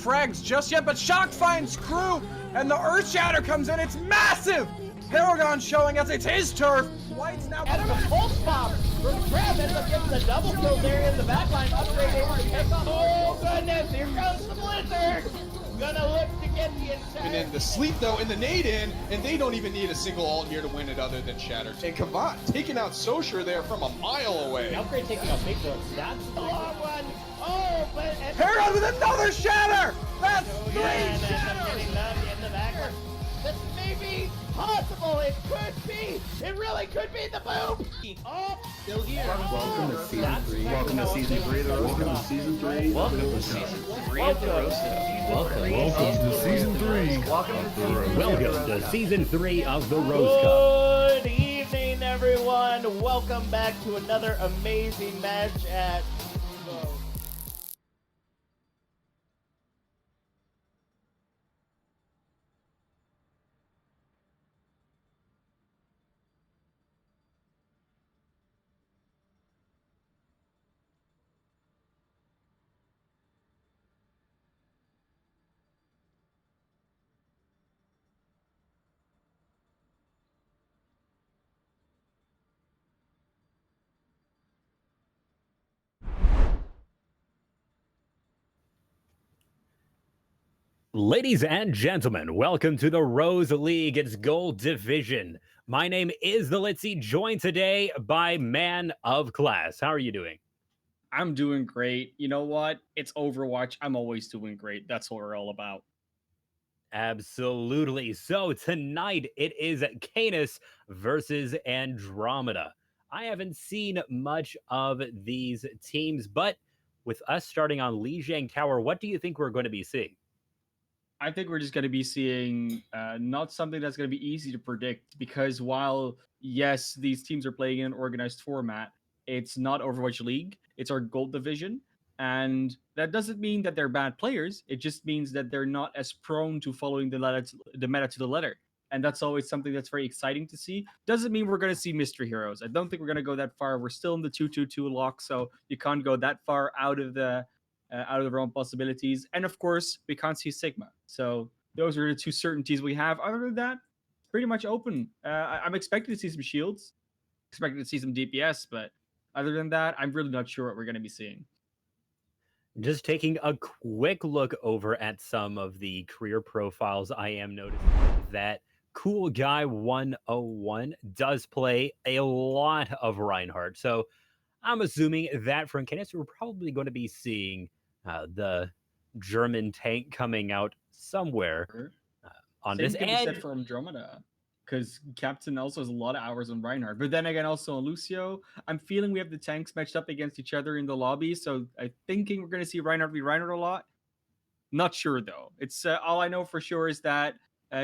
frags just yet, but Shock finds Crew, and the Earth Shatter comes in. It's massive! Paragon showing us it's his turf. White's now And a pulse bomb from Trev ends up getting the double kill there in the backline. Upgrade able to pick up. Oh goodness, here comes the Blizzard! Gonna look to get the attack. And then the sleep though, and the nade in, and they don't even need a single ult here to win it other than Shatter. And Kavat taking out Socher there from a mile away. Upgrade taking out Big Bro. That's the long one. Oh, but Paragon with another Shatter! That's three yeah, and ends up Shatters! getting love in the backer. This may be possible. It could be. It really could be the boom. Oh, still here. Welcome to season 3. Welcome to season 3 of the Rose Cup. Welcome to season 3. Welcome to season 3 of the Rose Cup. Welcome to season 3. Welcome to season 3 of the Rose Cup. Good evening, everyone. Welcome back to another amazing match at Evo. Ladies and gentlemen, welcome to the Rose League, its Gold Division. My name is the Litzy, joined today by Man of Class. How are you doing? I'm doing great. You know what? It's Overwatch. I'm always doing great. That's what we're all about. Absolutely. So tonight it is Canis versus Andromeda. I haven't seen much of these teams, but with us starting on Lijiang Tower, what do you think we're going to be seeing? I think we're just going to be seeing not something that's going to be easy to predict, because while, yes, these teams are playing in an organized format, it's not Overwatch League. It's our Gold Division. And that doesn't mean that they're bad players. It just means that they're not as prone to following the meta to the letter. And that's always something that's very exciting to see. Doesn't mean we're going to see mystery heroes. I don't think we're going to go that far. We're still in the 2-2-2 lock, so you can't go that far out of the realm of possibilities. And of course, we can't see Sigma. So those are the two certainties we have. Other than that, pretty much open. I'm expecting to see some shields, expecting to see some DPS, but other than that, I'm really not sure what we're going to be seeing. Just taking a quick look over at some of the career profiles, I am noticing that Cool Guy 101 does play a lot of Reinhardt. So I'm assuming that from Canis, we're probably going to be seeing the German tank coming out somewhere on Same this. can be And said for Andromeda, because Captain also has a lot of hours on Reinhardt. But then again, also on Lucio, I'm feeling we have the tanks matched up against each other in the lobby. So I'm thinking we're going to see Reinhardt be Reinhardt a lot. Not sure, though. It's all I know for sure is that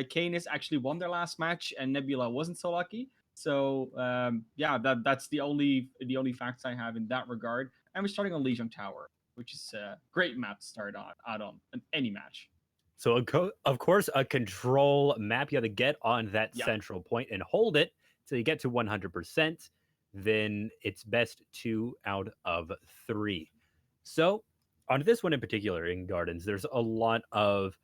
Canis actually won their last match and Nebula wasn't so lucky. So yeah, that's the only facts I have in that regard. And we're starting on Lijiang Tower, which is a great map to start out on any match. so, of course, a control map. You have to get on that central point and hold it till you get to 100%. Then it's best 2 out of 3. So on this one in particular in Gardens, there's a lot of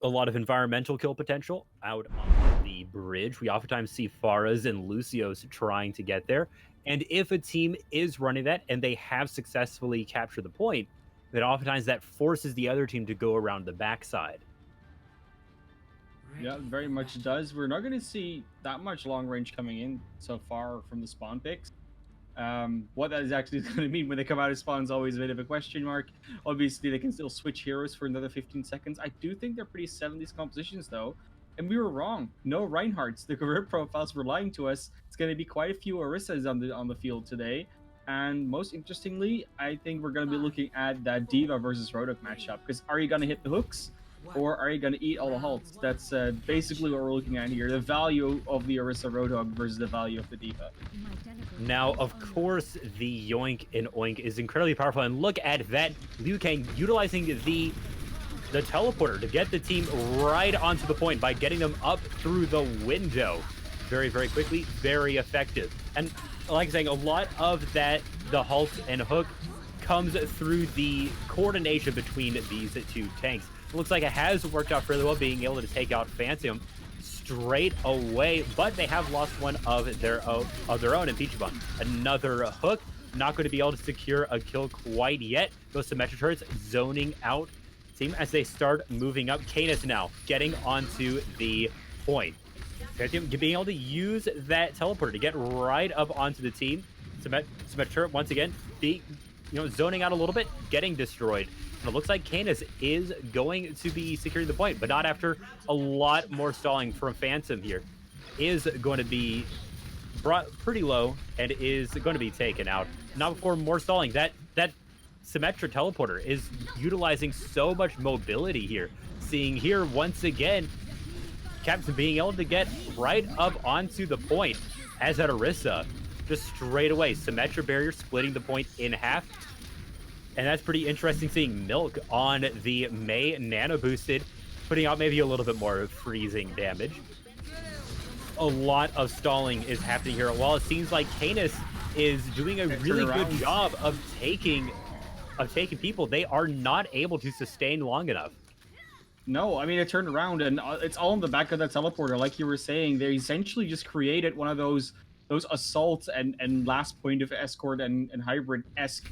environmental kill potential out on the bridge. We oftentimes see Pharahs and Lucios trying to get there. And if a team is running that and they have successfully captured the point, then oftentimes that forces the other team to go around the backside. Yeah, very much does. We're not going to see that much long range coming in so far from the spawn picks. What that is actually going to mean when they come out of spawn is always a bit of a question mark. Obviously, they can still switch heroes for another 15 seconds. I do think they're pretty set in these compositions, though. And we were wrong. No Reinhardts. The career profiles were lying to us. It's going to be quite a few Orissas on the field today. And most interestingly, I think we're going to be looking at that D.Va versus Roadhog matchup. Because are you going to hit the hooks? Or are you going to eat all the halts? That's basically what we're looking at here. The value of the Orisa Roadhog versus the value of the D.Va. Now, of course, the Yoink and Oink is incredibly powerful. And look at that. Liu Kang utilizing the teleporter to get the team right onto the point by getting them up through the window. Very, very quickly. Very effective. And like I'm saying, a lot of that, the halt and hook, comes through the coordination between these two tanks. It looks like it has worked out fairly well, being able to take out Phantom straight away, but they have lost one of their own in Peachy Bun. Another hook, not going to be able to secure a kill quite yet. Those Symmetra turrets zoning out team as they start moving up. Canis now getting onto the point. Phantom being able to use that teleporter to get right up onto the team. Symmetra once again, zoning out a little bit, getting destroyed. And it looks like Canis is going to be securing the point, but not after a lot more stalling from Phantom here. Is going to be brought pretty low and is going to be taken out. Not before more stalling. That Symmetra teleporter is utilizing so much mobility here. Seeing here once again, Captain being able to get right up onto the point as at Orisa. Just straight away, Symmetra barrier splitting the point in half. And that's pretty interesting seeing Milk on the Mei nano boosted, putting out maybe a little bit more freezing damage. A lot of stalling is happening here. While it seems like Canis is doing a really good job of taking people, they are not able to sustain long enough. No, I mean, it turned around, and it's all in the back of that teleporter. Like you were saying, they essentially just created one of those assault and last point of escort and hybrid-esque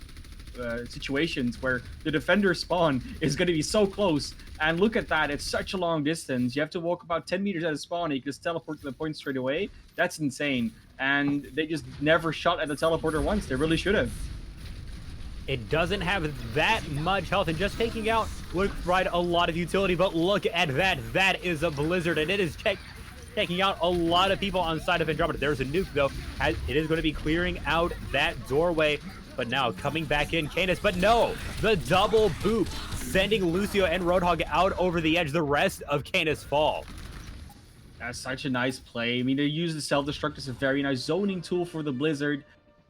situations where the defender spawn is going to be so close. And look at that, it's such a long distance. You have to walk about 10 meters out of spawn and you can just teleport to the point straight away. That's insane. And they just never shot at the teleporter once. They really should have. It doesn't have that much health, and just taking out would provide a lot of utility, but look at that. That is a blizzard, and it is taking out a lot of people on the side of Andromeda. There's a nuke, though. It is going to be clearing out that doorway, but now coming back in, Canis. But no, the double boop, sending Lucio and Roadhog out over the edge. The rest of Canis fall. That's such a nice play. I mean, they use the self-destruct as a very nice zoning tool for the Blizzard.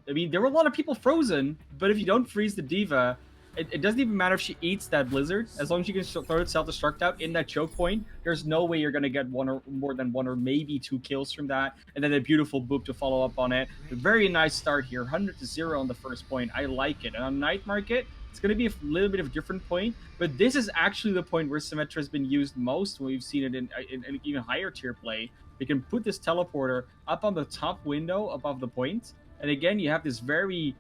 I mean, there were a lot of people frozen, but if you don't freeze the Diva, it doesn't even matter if she eats that Blizzard. As long as you can throw the self-destruct out in that choke point, there's no way you're going to get one or more than one or maybe 2 kills from that. And then a beautiful boop to follow up on it. A very nice start here, 100-0 on the first point. I like it. And on Night Market, it's going to be a little bit of a different point, but this is actually the point where Symmetra has been used most when we've seen it in even higher tier play. You can put this teleporter up on the top window above the point. And again, you have this very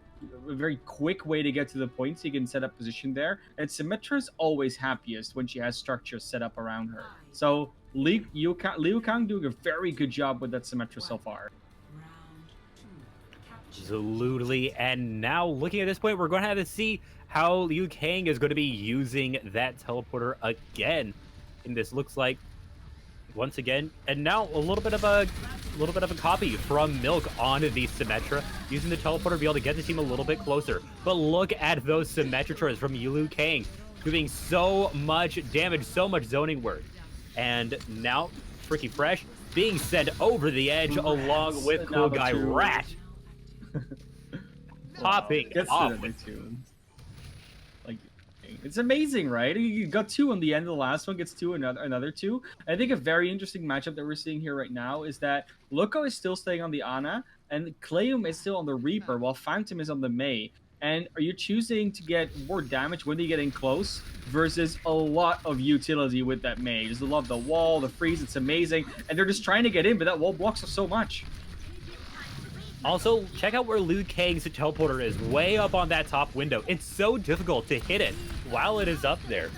quick way to get to the point, so you can set up position there. And Symmetra's always happiest when she has structure set up around her. So Liu Kang doing a very good job with that Symmetra so far. Absolutely. And now looking at this point, we're going to have to see how Liu Kang is going to be using that teleporter again. And this looks like once again, and now a little bit of a copy from Milk on the Symmetra, using the teleporter to be able to get the team a little bit closer. But look at those Symmetras from Liu Kang doing so much damage, so much zoning work. And now Freaky Fresh being sent over the edge along with Cool Guy Rat. Popping off. Like, it's amazing, right? You got 2 on the end. The last one gets 2, another 2. I think a very interesting matchup that we're seeing here right now is that Loco is still staying on the Ana, and Clayum is still on the Reaper, while Phantom is on the Mei. And are you choosing to get more damage when they get in close versus a lot of utility with that Mei? Just love the wall, the freeze, it's amazing. And they're just trying to get in, but that wall blocks us so much. Also, check out where Liu Kang's teleporter is, way up on that top window. It's so difficult to hit it while it is up there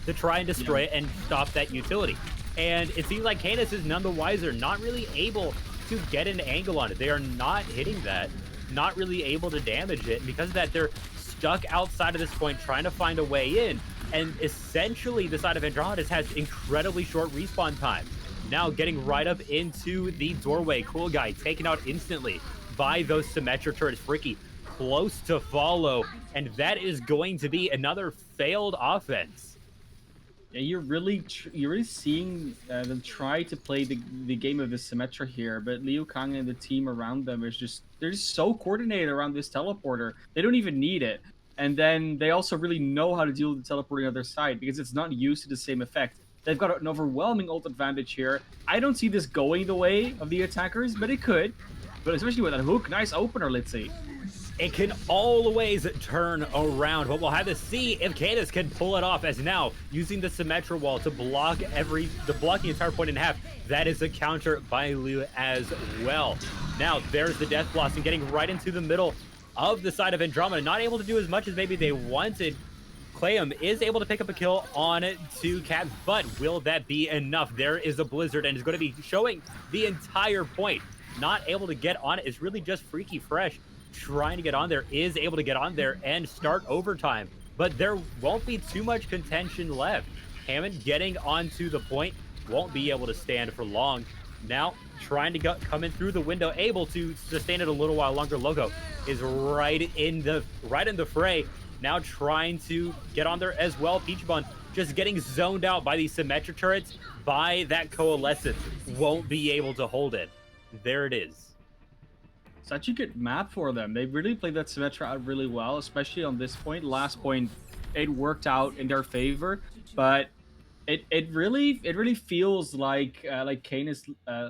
to try and destroy it and stop that utility. And it seems like Canis is none the wiser, not really able to get an angle on it. They are not hitting that, not really able to damage it. And because of that, they're stuck outside of this point trying to find a way in. And essentially, the side of Andromeda has incredibly short respawn time. Now getting right up into the doorway. Cool Guy taken out instantly by those Symmetra turrets. Freaky close to follow, and that is going to be another failed offense. Yeah, you're really seeing them try to play the game of the Symmetra here, but Liu Kang and the team around them is they're just so coordinated around this teleporter. They don't even need it. And then they also really know how to deal with the teleporting on the other side because it's not used to the same effect. They've got an overwhelming ult advantage here. I don't see this going the way of the attackers, but it could. But especially with that hook, nice opener, let's see. it can always turn around, but we'll have to see if Canis can pull it off, as now using the Symmetra wall to block the entire point in half. That is a counter by Liu as well. Now there's the Death Blossom getting right into the middle of the side of Andromeda, not able to do as much as maybe they wanted. Clayum is able to pick up a kill on 2 Caps, but will that be enough? There is a Blizzard, and it's going to be showing the entire point. Not able to get on it is really just Freaky Fresh trying to get on there, is able to get on there and start overtime, but there won't be too much contention left. Hammond getting onto the point, won't be able to stand for long. Now trying to come in through the window, able to sustain it a little while longer. Logo is right in the fray, now trying to get on there as well. Peachbun just getting zoned out by these Symmetra turrets, by that Coalescence, won't be able to hold it. There it is. Such a good map for them. They really played that Symmetra out really well, especially on this point. Last point, it worked out in their favor, but it really feels like Canis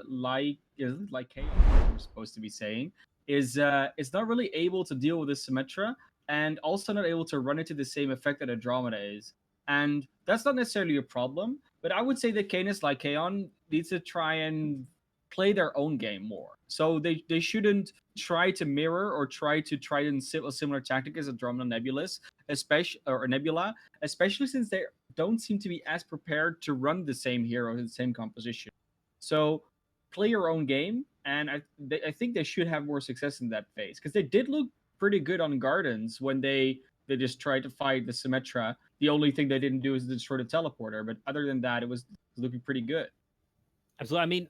like Canis, we're supposed to be saying, is not really able to deal with this Symmetra, and also not able to run into the same effect that Andromeda is. And that's not necessarily a problem, but I would say that Canis, like Kaon, needs to try and play their own game more. So they shouldn't try to mirror or try and sit a similar tactic as Andromeda Nebula, especially since they don't seem to be as prepared to run the same hero in the same composition. So play your own game, and I think they should have more success in that phase, because they did look pretty good on Gardens when they just tried to fight the Symmetra. The only thing they didn't do is destroy the teleporter, but other than that, it was looking pretty good. Absolutely. I mean,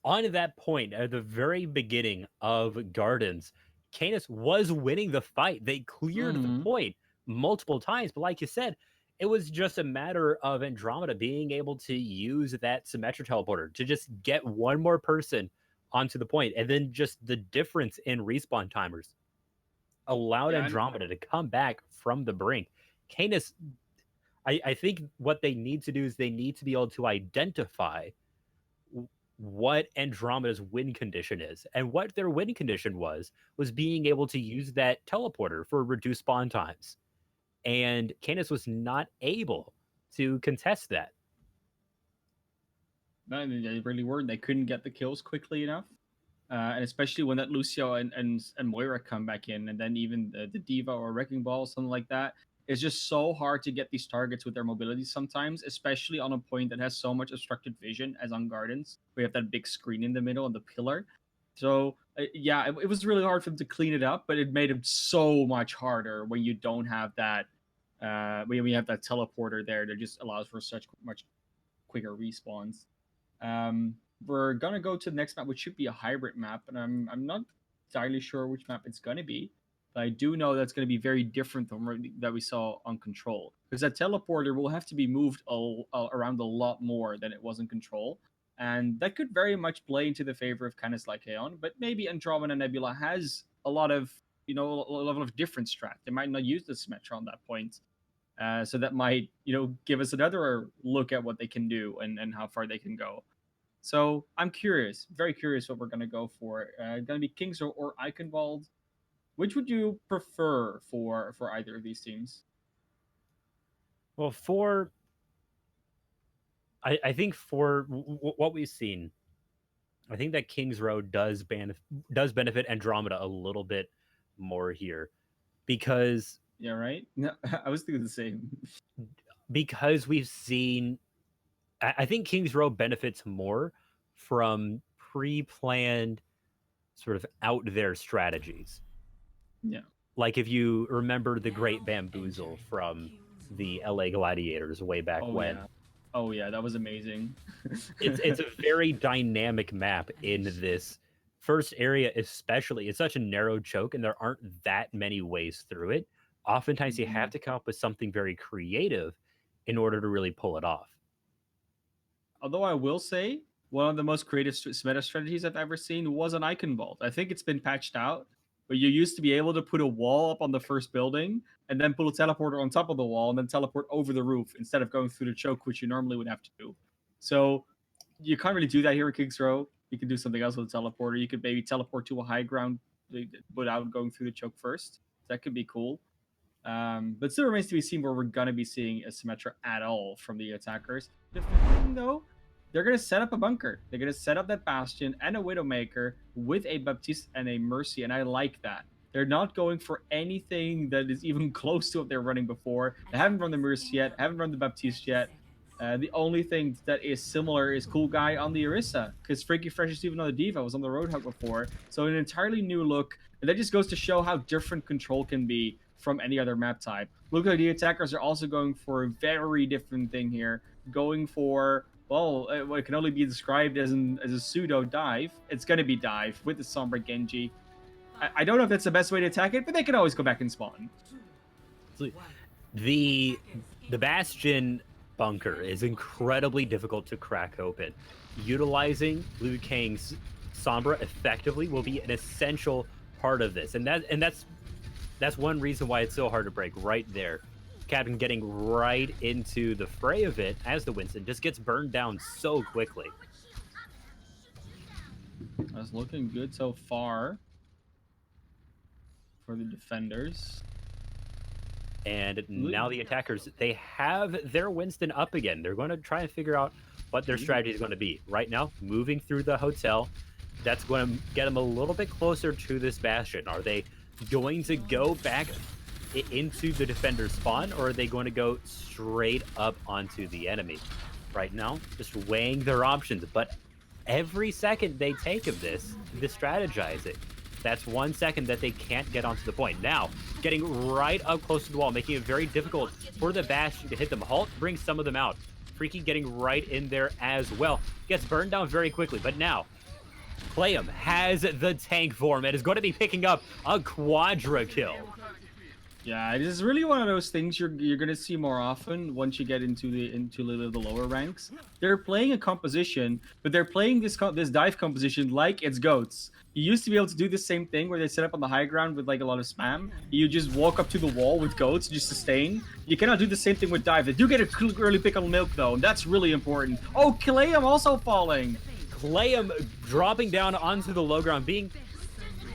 on that point, at the very beginning of Gardens, Canis was winning the fight. They cleared the point multiple times, but like you said, it was just a matter of Andromeda being able to use that Symmetra teleporter to just get one more person onto the point, and then just the difference in respawn timers allowed Andromeda to come back from the brink. Canis, I think what they need to do is they need to be able to identify what Andromeda's win condition is, and what their win condition was being able to use that teleporter for reduced spawn times, and Canis was not able to contest that. No, they really weren't. They couldn't get the kills quickly enough, and especially when that Lucio and Moira come back in, and then even the Diva or Wrecking Ball, something like that. It's just so hard to get these targets with their mobility sometimes, especially on a point that has so much obstructed vision as on Gardens. We have that big screen in the middle and the pillar. So, yeah, it was really hard for them to clean it up, but it made it so much harder when you don't have that, when you have that teleporter there that just allows for such much quicker respawns. We're going to go to the next map, which should be a hybrid map, and I'm not entirely sure which map it's going to be. But I do know that's going to be very different from that we saw on Control, because that teleporter will have to be moved around a lot more than it was in Control, and that could very much play into the favor of Canis Lycaon. But maybe Andromeda Nebula has a lot of a level of different strat. They might not use the Symmetra on that point, so that might give us another look at what they can do and how far they can go. So I'm curious, very curious, what we're going to go for. Going to be Kings or Eichenwald. Which would you prefer for either of these teams? Well, I think for what we've seen, I think that Kings Row does benefit Andromeda a little bit more here, because yeah, right. No, I was thinking the same. Because we've seen, I think Kings Row benefits more from pre-planned sort of out there strategies. Yeah. Like if you remember the Great Bamboozle from the LA Gladiators way back when. Yeah. Oh yeah, that was amazing. it's a very dynamic map in this first area, especially. It's such a narrow choke, and there aren't that many ways through it. Oftentimes you have to come up with something very creative in order to really pull it off. Although I will say, one of the most creative meta strategies I've ever seen was an Eichenwald. I think it's been patched out. But you used to be able to put a wall up on the first building and then put a teleporter on top of the wall and then teleport over the roof instead of going through the choke, which you normally would have to do. So you can't really do that here in Kings Row. You can do something else with a teleporter. You could maybe teleport to a high ground without going through the choke first. That could be cool. But still remains to be seen where we're gonna be seeing a Symmetra at all from the attackers. Defending though, they're gonna set up a bunker. They're gonna set up that Bastion and a Widowmaker with a Baptiste and a Mercy, and I like that. They're not going for anything that is even close to what they're running before. They haven't run the Mercy yet, haven't run the Baptiste yet. The only thing that is similar is Cool Guy on the Orisa, because Freaky Fresh is even on the Diva, was on the Roadhog before. So an entirely new look, and that just goes to show how different Control can be from any other map type. Look like the attackers are also going for a very different thing here, going for, well, what can only be described as a pseudo dive. It's going to be dive with the Sombra Genji. I don't know if that's the best way to attack it, but they can always go back and spawn. The Bastion bunker is incredibly difficult to crack open. Utilizing Liu Kang's Sombra effectively will be an essential part of this, and that's one reason why it's so hard to break right there. Captain getting right into the fray of it as the Winston just gets burned down so quickly. That's looking good so far for the defenders. And now the attackers, they have their Winston up again. They're going to try and figure out what their strategy is going to be. Right now, moving through the hotel, that's going to get them a little bit closer to this Bastion. Are they going to go back into the defender's spawn, or are they going to go straight up onto the enemy? Right now, just weighing their options. But every second they take of this, they strategize it. That's 1 second that they can't get onto the point. Now, getting right up close to the wall, making it very difficult for the Bastion to hit them. Halt brings some of them out. Freaky getting right in there as well. Gets burned down very quickly, but now Clayum has the tank form and is going to be picking up a quadra kill. Yeah, it is really one of those things you're gonna see more often once you get into the lower ranks. They're playing a composition, but they're playing this dive composition like it's goats. You used to be able to do the same thing where they set up on the high ground with like a lot of spam. You just walk up to the wall with goats, just sustain. You cannot do the same thing with dive. They do get an early pick on milk though, and that's really important. Oh, Clayum also falling. Clayum dropping down onto the low ground, being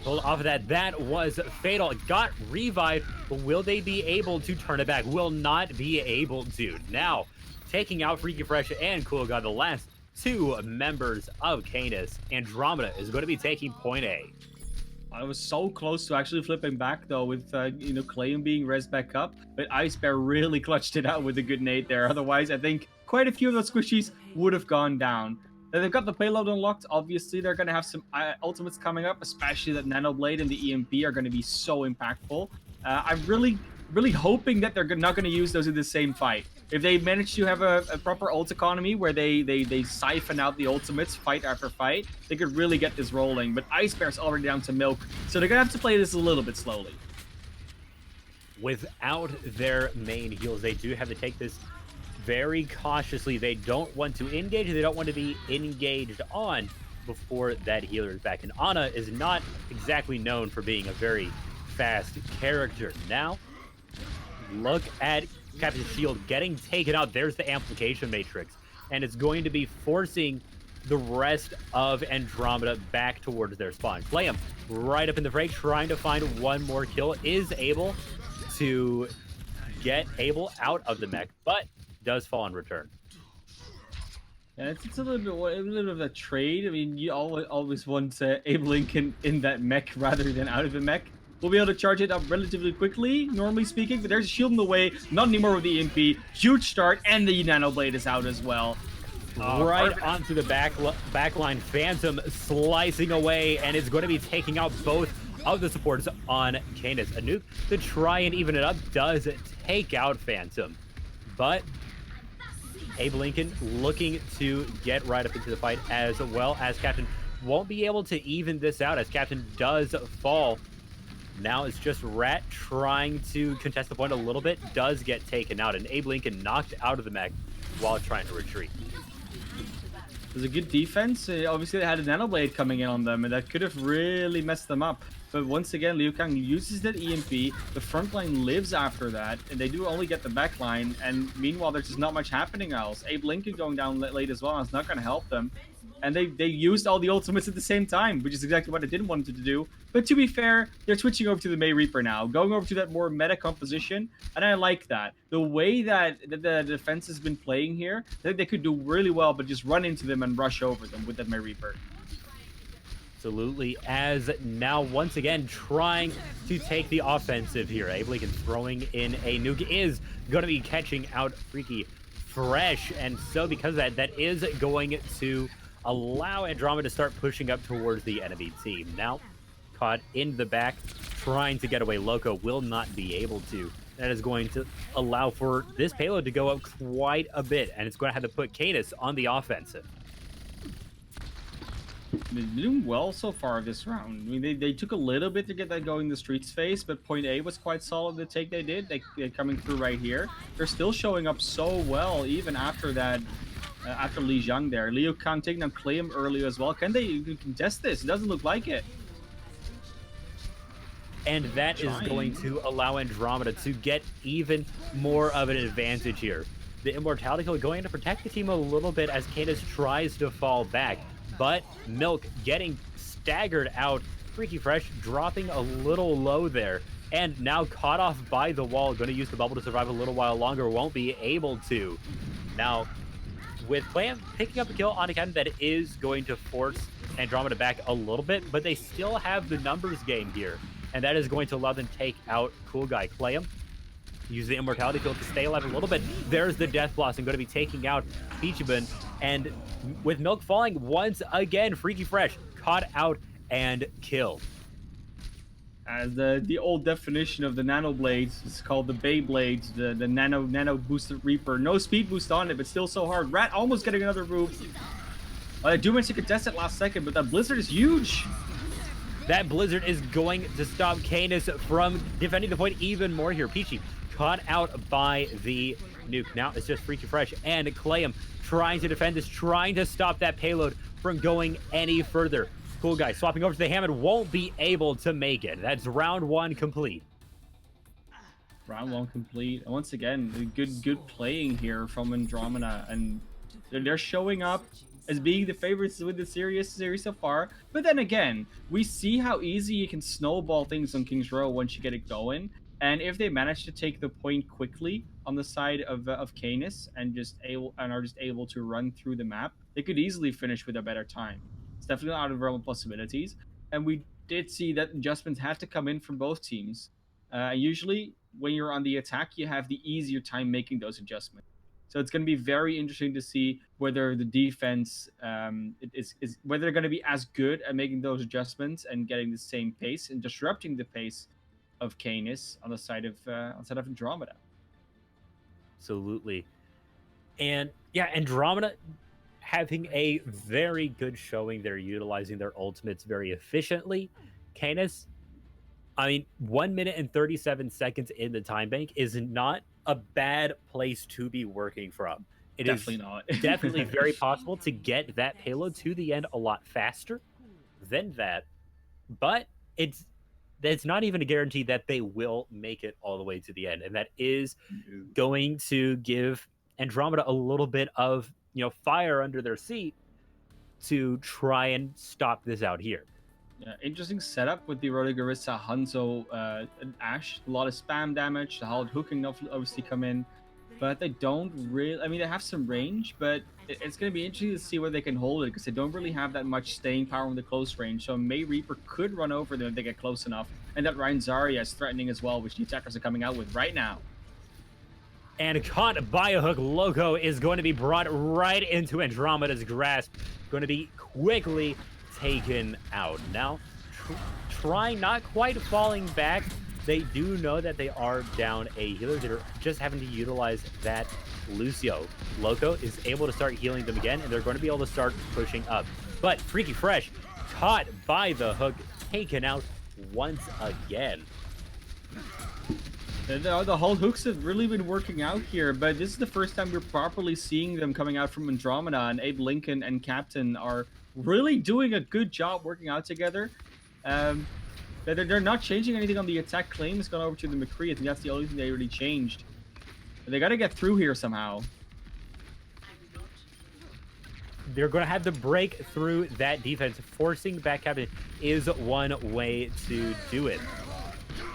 pulled off of that. That was fatal. It got revived, but will they be able to turn it back? Will not be able to. Now, taking out Freaky Fresh and Cool Guy, the last two members of Canis. Andromeda is going to be taking point A. I was so close to actually flipping back though, with Clayum being res back up, but Ice Bear really clutched it out with a good nade there. Otherwise, I think quite a few of those squishies would have gone down. Now, they've got the payload unlocked. Obviously, they're going to have some ultimates coming up, especially that Nano Blade and the EMP are going to be so impactful. I'm really hoping that they're not going to use those in the same fight. If they manage to have a proper ult economy where they siphon out the ultimates fight after fight, they could really get this rolling. But Ice Bear's already down to milk, so they're going to have to play this a little bit slowly. Without their main heals, they do have to take this very cautiously. They don't want to engage. They don't want to be engaged on before that healer is back. And Ana is not exactly known for being a very fast character. Now, look at Captain Shield getting taken out. There's the amplification matrix. And it's going to be forcing the rest of Andromeda back towards their spawn. Clayum right up in the fray, trying to find one more kill. Is able to get Abel out of the mech, but does fall in return. Yeah, it's a little bit of a trade. I mean, you always want Abe Lincoln in that mech rather than out of the mech. We'll be able to charge it up relatively quickly, normally speaking, but there's a shield in the way. Not anymore with the EMP. Huge start, and the Nano Blade is out as well. Right onto the backline. Phantom slicing away, and it's going to be taking out both of the supports on Canis. A nuke to try and even it up does take out Phantom, but Abe Lincoln looking to get right up into the fight, as well as Captain won't be able to even this out as Captain does fall. Now it's just Rat trying to contest the point a little bit, does get taken out, and Abe Lincoln knocked out of the mech while trying to retreat. It was a good defense. Obviously, they had a Nano Blade coming in on them, and that could have really messed them up. But once again, Liu Kang uses that EMP. The front line lives after that, and they do only get the back line. And meanwhile, there's just not much happening else. Abe Lincoln going down late as well, and it's not going to help them. and they used all the ultimates at the same time, which is exactly what I didn't want them to do. But to be fair, they're switching over to the May Reaper now, going over to that more meta composition, and I like that. The way that the defense has been playing here, I think they could do really well, but just run into them and rush over them with that May Reaper. Absolutely, as now once again trying to take the offensive here. Ablekin throwing in a nuke is going to be catching out Freaky Fresh, and so because of that, that is going to allow Andromeda to start pushing up towards the enemy team. Now, caught in the back, trying to get away. Loco will not be able to. That is going to allow for this payload to go up quite a bit, and it's going to have to put Canis on the offensive. They're doing well so far this round. I mean, they took a little bit to get that going in the Streets phase, but point A was quite solid, the take they did. They're coming through right here. They're still showing up so well, even after that, after Li Jiang there. Liu Kang taking down Clayham early as well. Can they contest this? It doesn't look like it. And that is going to allow Andromeda to get even more of an advantage here. The Immortality Kill going to protect the team a little bit as Canis tries to fall back. But Milk getting staggered out. Freaky Fresh dropping a little low there. And now caught off by the wall. Going to use the bubble to survive a little while longer. Won't be able to. Now, with Clam picking up a kill on a cannon, that is going to force Andromeda back a little bit. But they still have the numbers game here. And that is going to allow them to take out Cool Guy Clam. Use the Immortality Field to stay alive a little bit. There's the Death Blossom going to be taking out Peachabun. And with Milk falling once again, Freaky Fresh caught out and killed. As the old definition of the Nano Blades is called the Bay Blades, the Nano Boosted Reaper. No speed boost on it, but still so hard. Rat almost getting another move. I do manage to contest it last second, but that Blizzard is huge. That Blizzard is going to stop Canis from defending the point even more here. Peachy caught out by the nuke. Now it's just Freaky Fresh and Clayham trying to defend this, trying to stop that payload from going any further. Cool Guy swapping over to the Hammond, won't be able to make it. That's round one complete. Round one complete. And once again, good playing here from Andromeda, and they're showing up as being the favorites with the series so far. But then again, we see how easy you can snowball things on King's Row once you get it going. And if they manage to take the point quickly on the side of Canis and are just able to run through the map, they could easily finish with a better time. It's definitely not out of the realm of possibilities. And we did see that adjustments had to come in from both teams. Usually, when you're on the attack, you have the easier time making those adjustments. So it's going to be very interesting to see whether the defense is whether they're going to be as good at making those adjustments and getting the same pace and disrupting the pace of Canis on the side of Andromeda. Absolutely. And yeah, Andromeda having a very good showing. They're utilizing their ultimates very efficiently. Canis, I mean, 1 minute and 37 seconds in the time bank is not a bad place to be working from. It definitely is not. definitely very possible to get that payload to the end a lot faster than that. But it's not even a guarantee that they will make it all the way to the end. And that is going to give Andromeda a little bit of, fire under their seat to try and stop this out here. Yeah, interesting setup with the Rodigarissa, Hanzo, and Ashe. A lot of spam damage. The Howled Hook can obviously come in. But they don't really... I mean, they have some range, but it's going to be interesting to see where they can hold it, because they don't really have that much staying power in the close range. So May Reaper could run over them if they get close enough. And that Ryan Zarya is threatening as well, which the attackers are coming out with right now. And caught by a hook, Loco is going to be brought right into Andromeda's grasp. Going to be quickly taken out. Now, trying, not quite falling back. They do know that they are down a healer. They're just having to utilize that Lucio. Loco is able to start healing them again, and they're going to be able to start pushing up. But Freaky Fresh, caught by the hook, taken out once again. The whole hooks have really been working out here, but this is the first time we're properly seeing them coming out from Andromeda, and Abe Lincoln and Captain are really doing a good job working out together. They're not changing anything on the attack. Claim has gone over to the McCree. I think that's the only thing they really changed. But they got to get through here somehow. they're going to have to break through that defense. Forcing back cabin is one way to do it.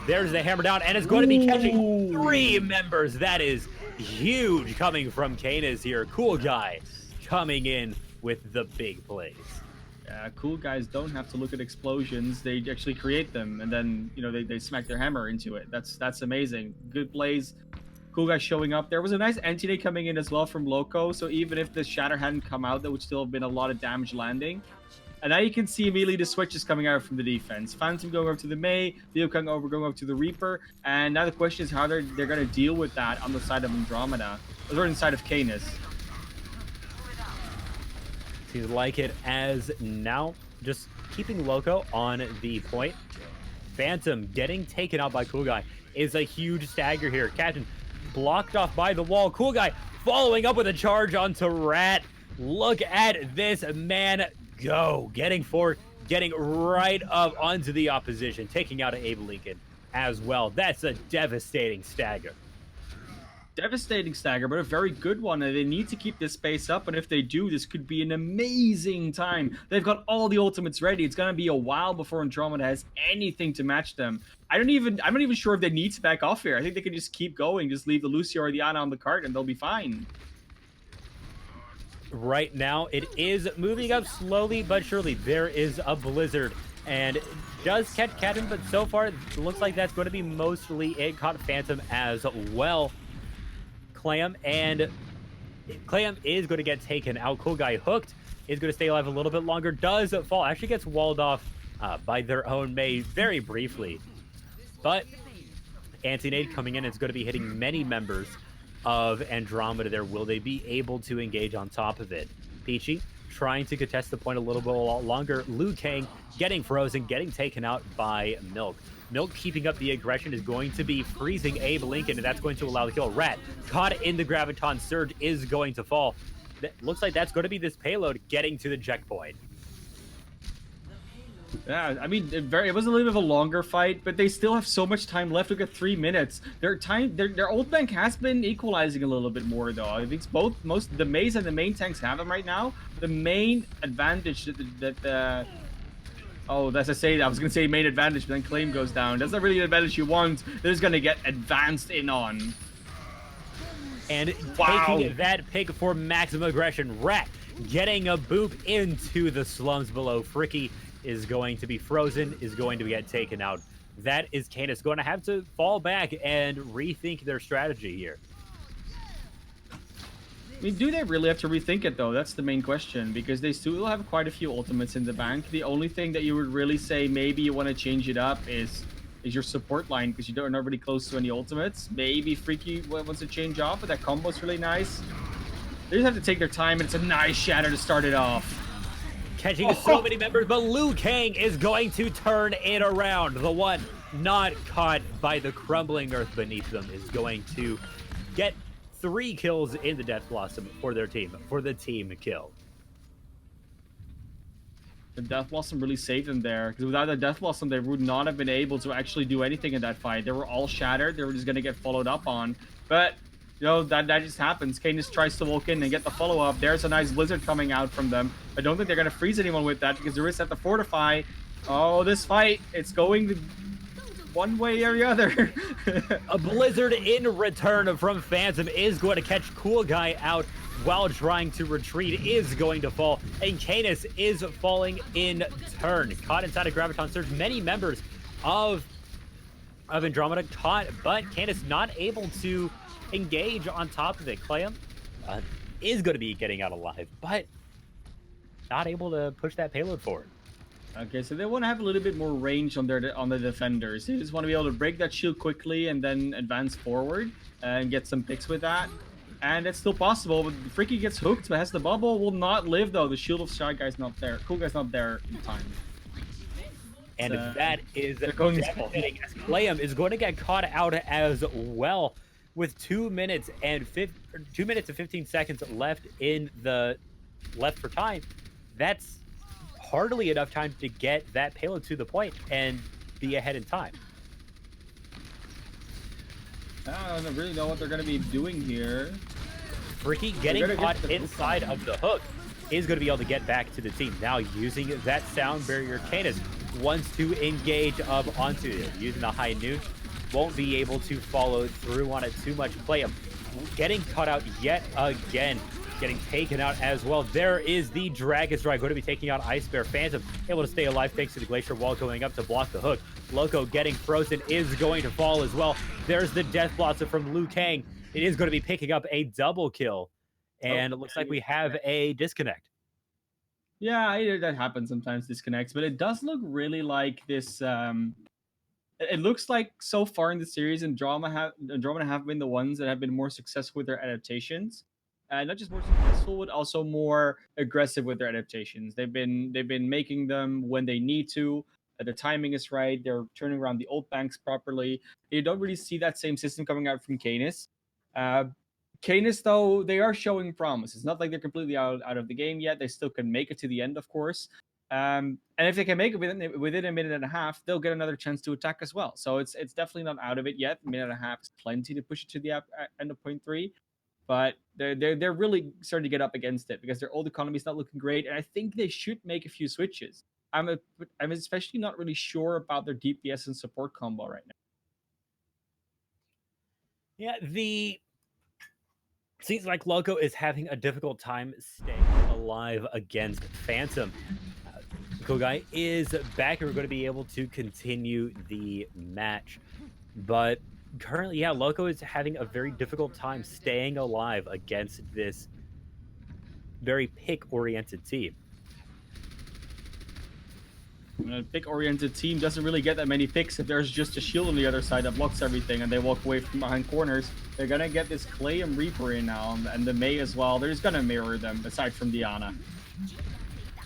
There's the hammer down, and it's going to be catching 3 members. That is huge coming from Canis here. Cool guy coming in with the big plays. Cool guys don't have to look at explosions. They actually create them, and then, you know, they smack their hammer into it. That's amazing. Good plays. Cool guys showing up. There was a nice anti-nade coming in as well from Loco, so even if the Shatter hadn't come out, there would still have been a lot of damage landing. And now you can see immediately the switches coming out from the defense. Phantom going over to the Mei, Leo going over to the Reaper, and now the question is how they're going to deal with that on the side of Andromeda, or on the side of Canis. Seems like it as now, just keeping Loco on the point. Phantom getting taken out by Cool Guy is a huge stagger here. Captain blocked off by the wall. Cool Guy following up with a charge onto Rat. Look at this man go. Getting forward, getting right up onto the opposition, taking out Abe Lincoln as well. That's a devastating stagger. Devastating stagger, but a very good one, and they need to keep this space up, and if they do, this could be an amazing time. They've got all the ultimates ready. It's gonna be a while before Andromeda has anything to match them. I'm not even sure if they need to back off here. I think they can just keep going, just leave the Lucio or the Ana on the cart, and they'll be fine. Right now, it is moving up slowly but surely. There is a blizzard, and it does catch Captain, but so far, it looks like that's going to be mostly it. Caught Phantom as well. Clam is going to get taken out. Cool Guy hooked, is going to stay alive a little bit longer, does fall, actually gets walled off by their own Mei very briefly. But anti-nade coming in is going to be hitting many members of Andromeda there. Will they be able to engage on top of it? Peachy trying to contest the point a little bit longer. Liu Kang getting frozen, getting taken out by Milk. Milk keeping up the aggression is going to be freezing Abe Lincoln, and that's going to allow the kill. Rat caught in the Graviton Surge is going to fall. That looks like that's going to be this payload getting to the checkpoint. Yeah, I mean, it was a little bit of a longer fight, but they still have so much time left. Look at 3 minutes. Their ult bank has been equalizing a little bit more, though. I think most the Meis and the main tanks have them right now. The main advantage I was gonna say main advantage, but then claim goes down. That's not really the advantage you want. They're just gonna get advanced in on. And taking that pick for maximum aggression. Rat getting a boop into the slums below. Fricky is going to be frozen, is going to get taken out. That is Canis going to have to fall back and rethink their strategy here. I mean, do they really have to rethink it, though? That's the main question, because they still have quite a few ultimates in the bank. The only thing that you would really say maybe you want to change it up is your support line, because you're not really close to any ultimates. Maybe Freaky wants to change off, but that combo's really nice. They just have to take their time, and it's a nice shatter to start it off. Catching so many members, but Liu Kang is going to turn it around. The one not caught by the crumbling earth beneath them is going to get 3 kills in the Death Blossom for their team, for the team kill. The Death Blossom really saved them there, because without the Death Blossom, they would not have been able to actually do anything in that fight. They were all shattered. They were just going to get followed up on. But, you know, that just happens. Canis tries to walk in and get the follow-up. There's a nice blizzard coming out from them. I don't think they're going to freeze anyone with that, because there is at the fortify. Oh, this fight, it's going one way or the other. A blizzard in return from Phantom is going to catch Cool Guy out while trying to retreat, is going to fall, and Canis is falling in turn. Caught inside a Graviton Surge. Many members of Andromeda caught, but Canis not able to engage on top of it. Clam is going to be getting out alive, but not able to push that payload forward. Okay, so they want to have a little bit more range on the defenders. They just want to be able to break that shield quickly and then advance forward and get some picks with that. And it's still possible, but Freaky gets hooked, but has the bubble, will not live though. The shield of Shy Guy's not there. Cool Guy's not there in time. And that is going devastating, as Clam is going to get caught out as well with 2 minutes and 15 seconds left for time. That's hardly enough time to get that payload to the point and be ahead in time. I don't really know what they're going to be doing here. Freaky getting caught inside of the hook is going to be able to get back to the team. Now using that sound barrier, Canis wants to engage up onto it. Using the high noon, won't be able to follow through on it too much. Play him getting cut out yet again, getting taken out as well. There is the Dragon Strike, going to be taking out Ice Bear. Phantom able to stay alive thanks to the Glacier Wall going up to block the hook. Loco getting frozen is going to fall as well. There's the Death Blossom from Liu Kang. It is going to be picking up a double kill. And it looks like we have a disconnect. Yeah, that happens sometimes, disconnects, but it does look really like this. It looks like so far in the series, Andromeda have been the ones that have been more successful with their adaptations. Not just more successful, but also more aggressive with their adaptations. They've been making them when they need to. The timing is right. They're turning around the old banks properly. You don't really see that same system coming out from Canis. Canis, though, they are showing promise. It's not like they're completely out of the game yet. They still can make it to the end, of course. And if they can make it within a minute and a half, they'll get another chance to attack as well. So it's definitely not out of it yet. A minute and a half is plenty to push it to the end of point 3. But they're really starting to get up against it because their old economy is not looking great. And I think they should make a few switches. I'm especially not really sure about their DPS and support combo right now. Yeah, seems like Loco is having a difficult time staying alive against Phantom. Cool Guy is back, and we're going to be able to continue the match. But currently, yeah, Loco is having a very difficult time staying alive against this very pick-oriented team. A pick-oriented team doesn't really get that many picks if there's just a shield on the other side that blocks everything and they walk away from behind corners. They're going to get this Clay and Reaper in now, and the Mei as well. They're just going to mirror them, aside from Diana.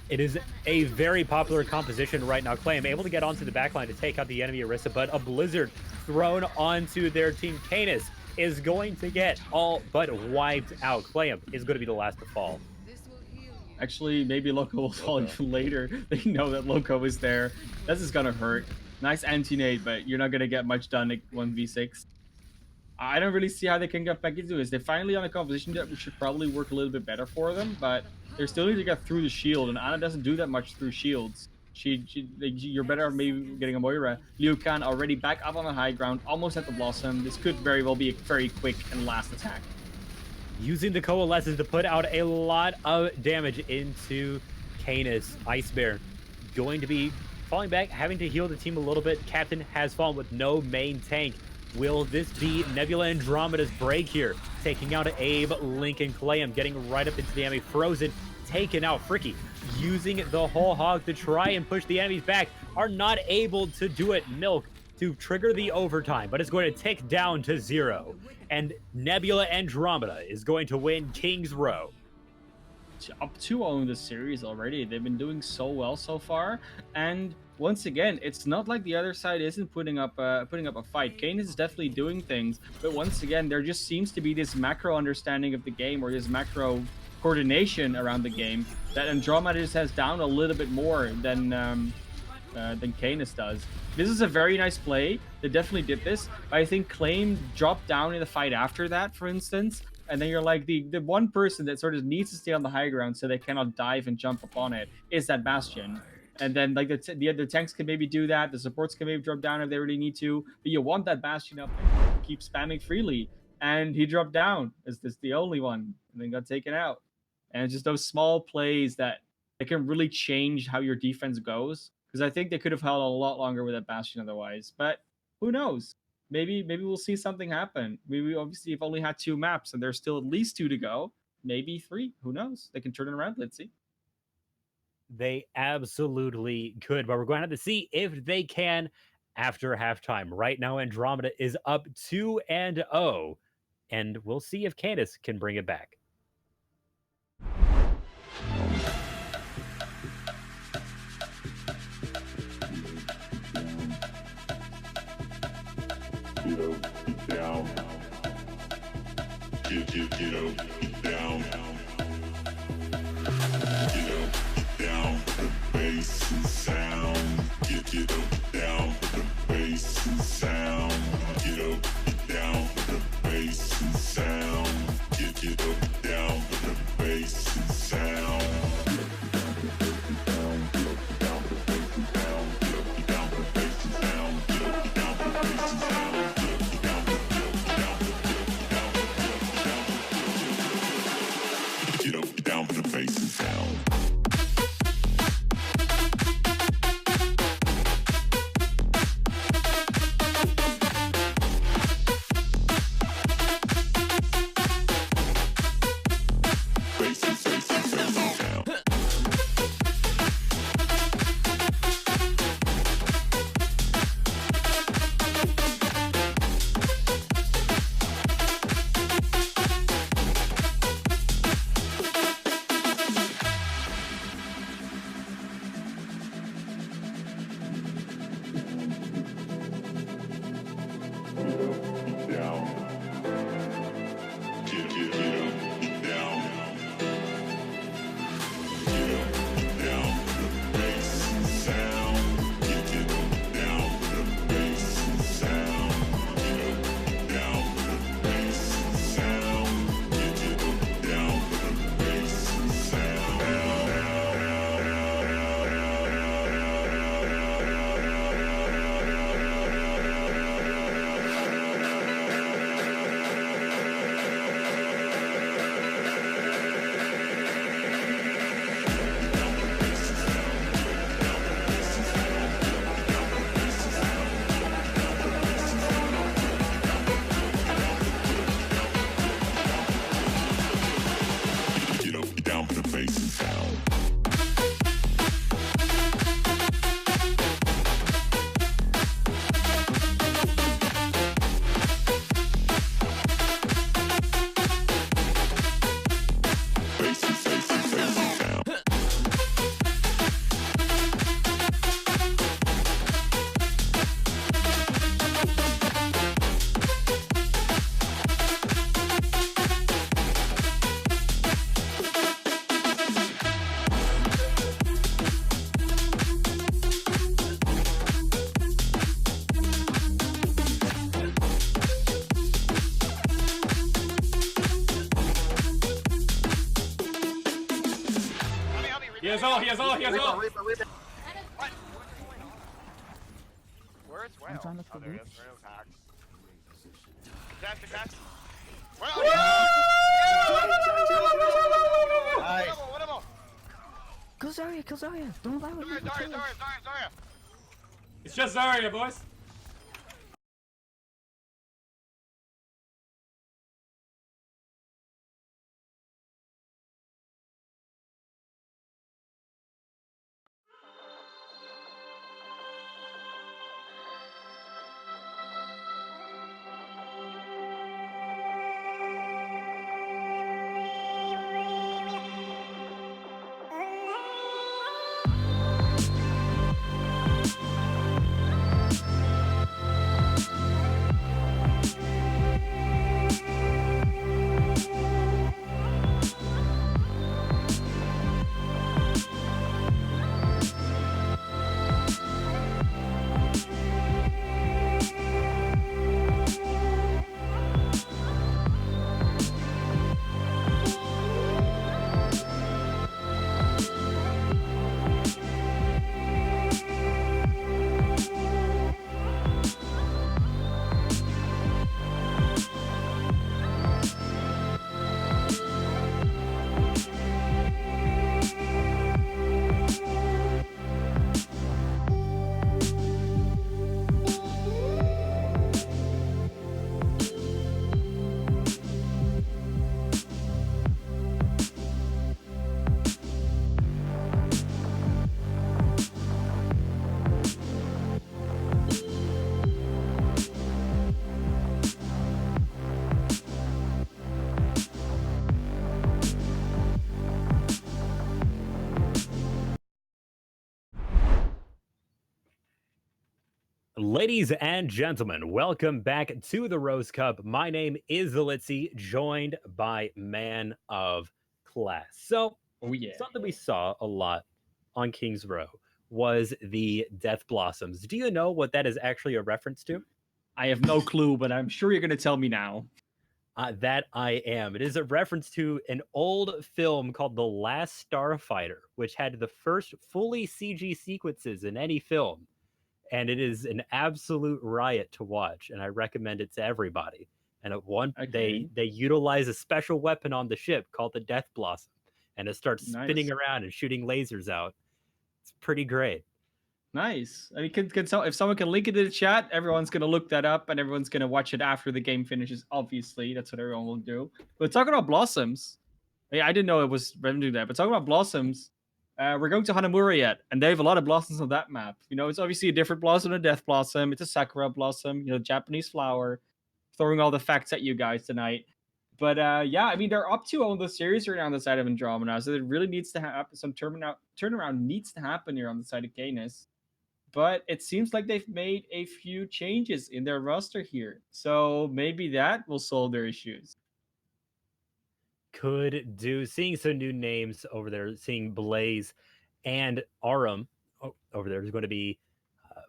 It is a very popular composition right now. Clayam able to get onto the backline to take out the enemy Orisa, but a Blizzard thrown onto their team. Canis is going to get all but wiped out. Clayam is going to be the last to fall. Actually, maybe Loco will fall even later. They know that Loco is there. This is gonna hurt. Nice anti-nade, but you're not gonna get much done at 1v6. I don't really see how they can get back into this. They're finally on a composition that should probably work a little bit better for them, but they still need to get through the shield, and Ana doesn't do that much through shields. You're better maybe getting a Moira. Liu Kang already back up on the high ground, almost at the Blossom. This could very well be a very quick and last attack. Using the Coalescence to put out a lot of damage into Canis. Ice Bear going to be falling back, having to heal the team a little bit. Captain has fallen with no main tank. Will this be Nebula Andromeda's break here? Taking out Abe, Lincoln, Clayam, getting right up into the enemy. Frozen, taken out. Fricky using the whole hog to try and push the enemies back. Are not able to do it. Milk to trigger the overtime, but it's going to tick down to 0. And Nebula Andromeda is going to win King's Row. Up 2-0 in this series already. They've been doing so well so far, and once again, it's not like the other side isn't putting up a fight. Canis is definitely doing things, but once again, there just seems to be this macro understanding of the game, or this macro coordination around the game, that Andromeda just has down a little bit more than Canis does. This is a very nice play. They definitely did this, but I think Claim dropped down in the fight after that, for instance, and then you're like, the one person that sort of needs to stay on the high ground so they cannot dive and jump upon it is that Bastion. And then like the other tanks can maybe do that, the supports can maybe drop down if they really need to, but you want that Bastion up there to keep spamming freely. And he dropped down as this the only one, and then got taken out. And it's just those small plays that can really change how your defense goes. Because I think they could have held a lot longer with that Bastion otherwise. But who knows? Maybe we'll see something happen. We obviously have only had 2 maps, and there's still at least 2 to go. Maybe 3. Who knows? They can turn it around. Let's see. They absolutely could, but we're going to have to see if they can after halftime. Right now, Andromeda is up 2-0, and we'll see if Canis can bring it back. Get up, down. Get up, down. Get up, down. The bass and sound. Get up, down. The bass and sound. Get up, down. The bass and sound. Get up, down. The bass and sound. bass and sound. Bass and bass and bass and sound. Down. Get up, get down. Get up, down, the bass and sound. Get up, down, the bass and sound. Get up, down, the bass and sound. Get up, down, the bass and get up, down, the bass and sound. Bass and bass and bass and sound. Here's all. Where's Whale? I'm trying to look for Oh, there he is. Reaper. There he is, Hacks. Attack. Well, Nice. what about? Kill Zarya! Don't allow it. Zarya. It's just Zarya, boys. Ladies and gentlemen, welcome back to the Rose Cup. My name is Litzy, joined by Man of Class. So, Oh yeah. something we saw a lot on Kings Row was the Death Blossoms. Do you know what that is actually a reference to? I have no clue, but I'm sure you're going to tell me now. That I am. It is a reference to an old film called The Last Starfighter, which had the first fully CG sequences in any film. And it is an absolute riot to watch, and I recommend it to everybody. And at one, they utilize a special weapon on the ship called the Death Blossom, and it starts spinning around and shooting lasers out. It's pretty great. Nice. I mean, if someone can link it to the chat, everyone's gonna look that up and everyone's gonna watch it after the game finishes. Obviously, that's what everyone will do. But talking about Blossoms, I didn't know it was them doing that. But talking about Blossoms, we're going to Hanamura yet, and they have a lot of blossoms on that map. You know, it's obviously a different blossom, a death blossom. It's a sakura blossom. You know, Japanese flower. Throwing all the facts at you guys tonight. But yeah, I mean, they're up to on the series right now on the side of Andromeda, so it really needs to happen. Some turnaround needs to happen here on the side of Canis. But it seems like they've made a few changes in their roster here. So maybe that will solve their issues. Could do. Seeing some new names over there, seeing Blaze and Arum over there is going to be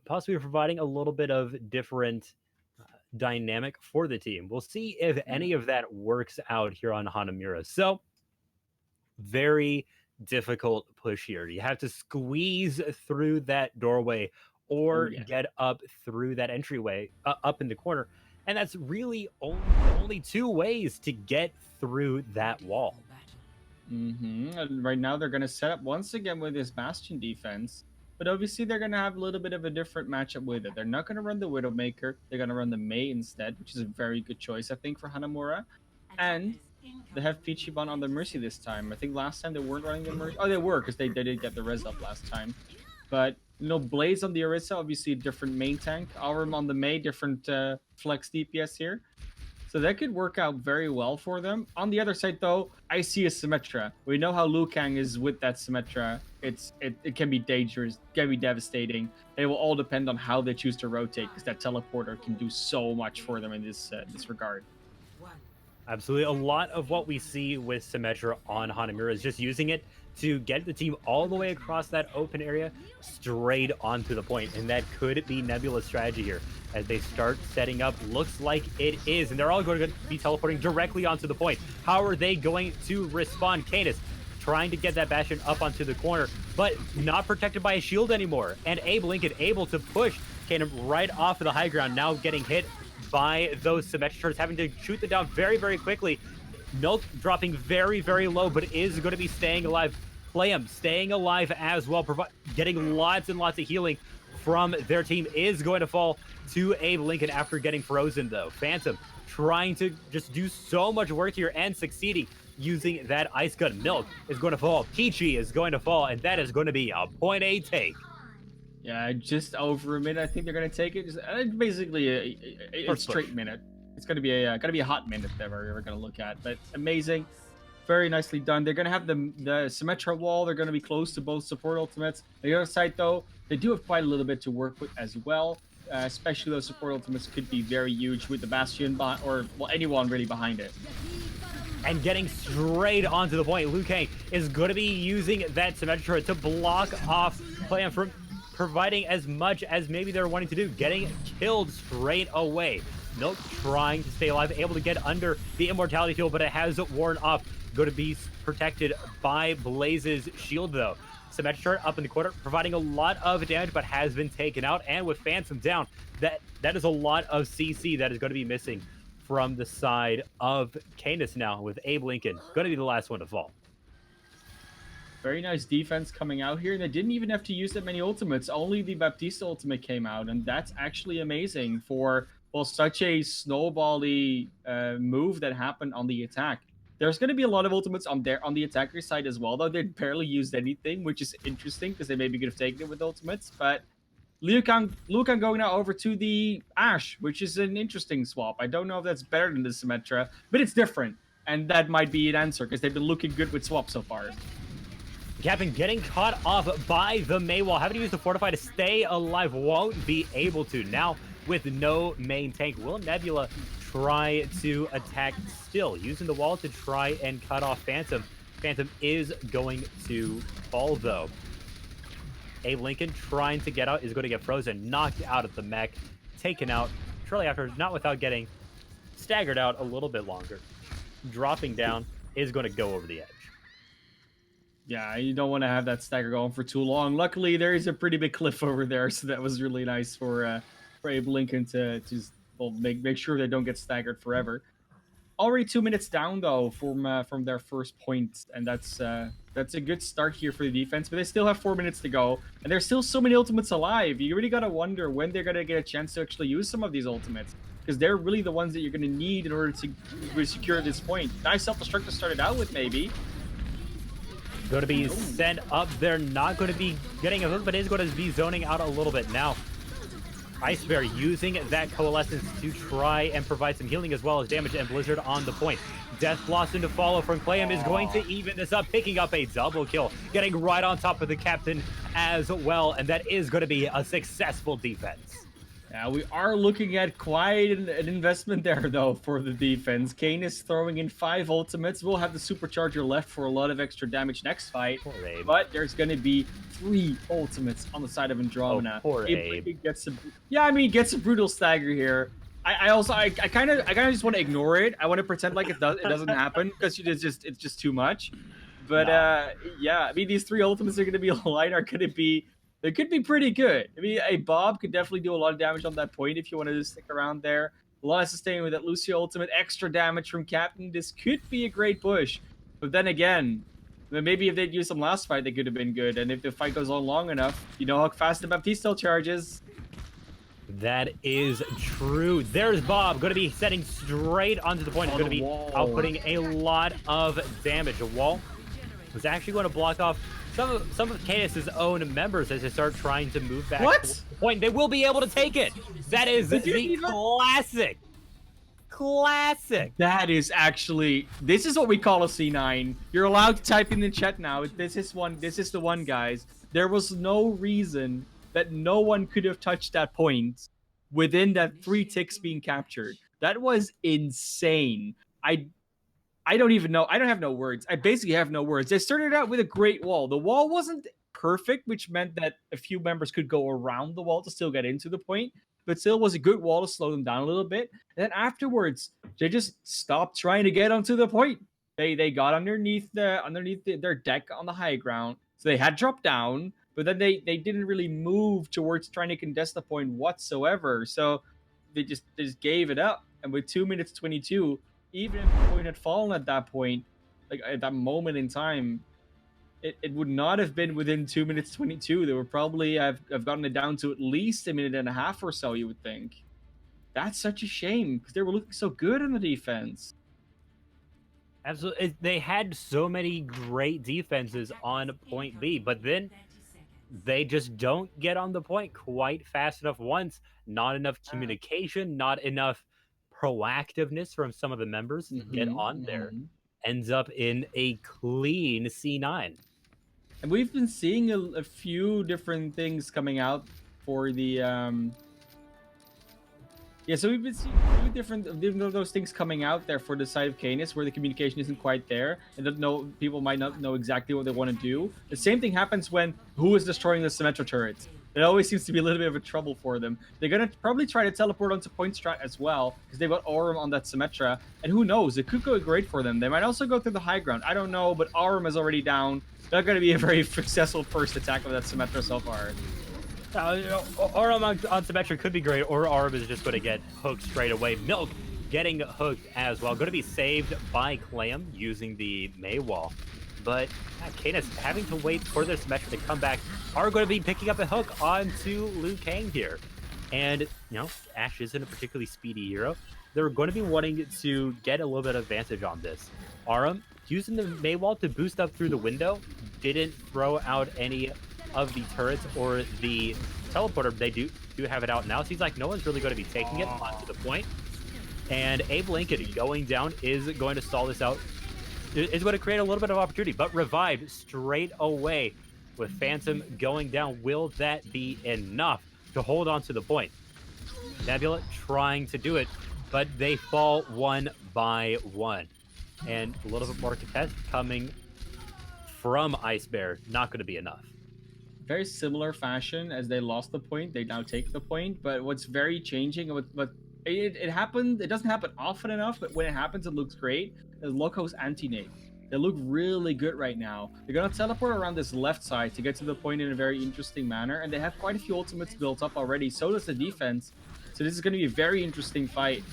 possibly providing a little bit of different dynamic for the team. We'll see if any of that works out here on Hanamura. So, very difficult push here. You have to squeeze through that doorway or get up through that entryway up in the corner. And that's really only two ways to get through that wall. And right now they're going to set up once again with this Bastion defense. But obviously they're going to have a little bit of a different matchup with it. They're not going to run the Widowmaker. They're going to run the Mei instead, which is a very good choice, I think, for Hanamura. And they have Pichiban on the Mercy this time. I think last time they weren't running the Mercy. Oh, they were, because they did get the res up last time. But, you know, Blaze on the Orisa, obviously a different main tank. Aurum on the Mei, different flex DPS here. So that could work out very well for them. On the other side, though, I see a Symmetra. We know how Liu Kang is with that Symmetra. It can be dangerous, can be devastating. It will all depend on how they choose to rotate, because that teleporter can do so much for them in this regard. Absolutely. A lot of what we see with Symmetra on Hanamura is just using it to get the team all the way across that open area straight onto the point. And that could be Nebula's strategy here as they start setting up. Looks like it is. And they're all going to be teleporting directly onto the point. How are they going to respond? Canis trying to get that Bastion up onto the corner, but not protected by a shield anymore. And Abe Lincoln able to push Canis right off of the high ground, now getting hit by those Symmetras, having to shoot them down very, very quickly. Milk dropping very, very low, but is going to be staying alive. Playham staying alive as well, getting lots and lots of healing from their team, is going to fall to Abe Lincoln after getting frozen, though. Phantom trying to just do so much work here and succeeding using that ice gun. Milk is going to fall. Peachy is going to fall, and that is going to be a point A take. Yeah, just over a minute. I think they're going to take it. Just, basically a straight minute. It's going to be a hot minute that we're going to look at. But amazing. Very nicely done. They're going to have the Symmetra wall. They're going to be close to both support ultimates. The other side, though, they do have quite a little bit to work with as well. Especially those support ultimates could be very huge with the Bastion or anyone really behind it. And getting straight onto the point, Liu Kang is going to be using that Symmetra to block off Playham from providing as much as maybe they're wanting to do, getting killed straight away. Milk trying to stay alive, able to get under the immortality field, but it has worn off. Going to be protected by Blaze's shield, though. Symmetra up in the corner, providing a lot of damage, but has been taken out. And with Phantom down, that is a lot of CC that is going to be missing from the side of Canis now, with Abe Lincoln going to be the last one to fall. Very nice defense coming out here. They didn't even have to use that many ultimates. Only the Baptista ultimate came out, and that's actually amazing for, well, such a snowbally move that happened on the attack. There's going to be a lot of ultimates on the attacker side as well, though. They barely used anything, which is interesting because they maybe could have taken it with ultimates. But Liu Kang going now over to the Ashe, which is an interesting swap. I don't know if that's better than the Symmetra, but it's different. And that might be an answer because they've been looking good with swaps so far. Captain getting caught off by the Mei wall, having to use the Fortify to stay alive, won't be able to. Now, with no main tank, will Nebula try to attack still, using the wall to try and cut off Phantom. Phantom is going to fall, though. Abe Lincoln trying to get out is going to get frozen, knocked out of the mech, taken out shortly after, not without getting staggered out a little bit longer. Dropping down is going to go over the edge. Yeah, you don't want to have that stagger going for too long. Luckily, there is a pretty big cliff over there, so that was really nice for Abe Lincoln to just make sure they don't get staggered forever. Already 2 minutes down though from their first point, and that's a good start here for the defense. But they still have 4 minutes to go, and there's still so many ultimates alive. You really gotta wonder when they're gonna get a chance to actually use some of these ultimates, because they're really the ones that you're gonna need in order to secure this point. Nice self-destruct to start it out with, maybe. Going to be sent up. They're not going to be getting a hook, but is going to be zoning out a little bit now. Ice Bear using that Coalescence to try and provide some healing as well as damage, and Blizzard on the point. Death Blossom to follow from Clayham is going to even this up, picking up a double kill, getting right on top of the captain as well, and that is going to be a successful defense. Yeah, we are looking at quite an investment there, though, for the defense. Kane is throwing in 5 ultimates. We'll have the Supercharger left for a lot of extra damage next fight. But there's going to be 3 ultimates on the side of Andromeda. Oh, poor Abe. He gets a brutal stagger here. I kind of just want to ignore it. I want to pretend like it doesn't happen, because it's just too much. But yeah, I mean, these 3 ultimates are going to be aligned, they could be pretty good. I mean, a Bob could definitely do a lot of damage on that point if you wanted to stick around there. A lot of sustain with that Lucio ultimate, extra damage from Captain. This could be a great push. But then again, maybe if they'd used some last fight, they could have been good. And if the fight goes on long enough, you know how fast the Baptiste still charges. That is true. There's Bob, going to be setting straight onto the point. Going to be outputting a lot of damage. A wall was actually going to block off some of Cadis's own members as they start trying to move back. What? To the point. They will be able to take it. That is the classic. That is actually, this is what we call a C9. You're allowed to type in the chat now. This is the one, guys. There was no reason that no one could have touched that point within that 3 ticks being captured. That was insane. I don't even know. I don't have no words. I basically have no words. They started out with a great wall. The wall wasn't perfect, which meant that a few members could go around the wall to still get into the point, but still was a good wall to slow them down a little bit. And then afterwards, they just stopped trying to get onto the point. They got underneath their deck on the high ground, so they had dropped down, but then they didn't really move towards trying to contest the point whatsoever. So they just gave it up. And with 2 minutes 22. Even if the point had fallen at that point, like at that moment in time, it would not have been within 2 minutes 22. They would probably have gotten it down to at least 1.5 minutes or so, you would think. That's such a shame, because they were looking so good on the defense. Absolutely. They had so many great defenses on point B, but then they just don't get on the point quite fast enough once. Not enough communication, not enough proactiveness from some of the members to get on there. Ends up in a clean C9. And we've been seeing a few different things coming out for the so we've been seeing a few different of those things coming out there for the side of Canis, where the communication isn't quite there, and people might not know exactly what they want to do. The same thing happens when who is destroying the Symmetra turrets. It always seems to be a little bit of a trouble for them. They're going to probably try to teleport onto point strat as well, because they've got Aurum on that Symmetra, and who knows, it could go great for them. They might also go through the high ground. I don't know, but Aurum is already down. Not going to be a very successful first attack of that Symmetra so far. Aurum on Symmetra could be great, or Aurum is just going to get hooked straight away. Milk getting hooked as well. Going to be saved by Clam using the May wall. But Canis having to wait for their Symmetra to come back are going to be picking up a hook onto Liu Kang here. And, Ashe isn't a particularly speedy hero. They're going to be wanting to get a little bit of advantage on this. Aurum, using the May wall to boost up through the window, didn't throw out any of the turrets or the teleporter. They do have it out now. Seems like no one's really going to be taking it onto the point. And Abe Lincoln going down is going to stall this out. Is going to create a little bit of opportunity, but revived straight away with Phantom going down. Will that be enough to hold on to the point? Nebula trying to do it, but they fall 1 by 1. And a little bit more contest coming from Ice Bear. Not going to be enough. Very similar fashion as they lost the point, they now take the point. But what's very changing, but it happened. It doesn't happen often enough, but when it happens, it looks great. Is Loco's anti-nade. They look really good right now. They're gonna teleport around this left side to get to the point in a very interesting manner, and they have quite a few ultimates built up already. So does the defense. So this is gonna be a very interesting fight.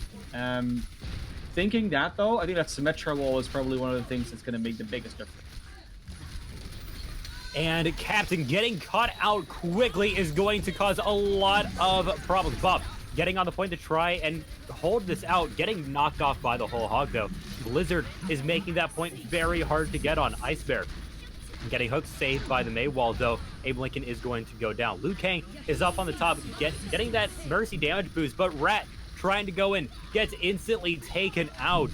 thinking that though, I think that Symmetra wall is probably one of the things that's going to make the biggest difference. And Captain getting caught out quickly is going to cause a lot of problems. Bob getting on the point to try and hold this out, getting knocked off by the whole hog though. Blizzard is making that point very hard to get on. Ice Bear getting hooked, saved by the Mei wall though. Abe Lincoln is going to go down. Liu Kang is up on the top, getting that mercy damage boost, but Rat trying to go in, gets instantly taken out.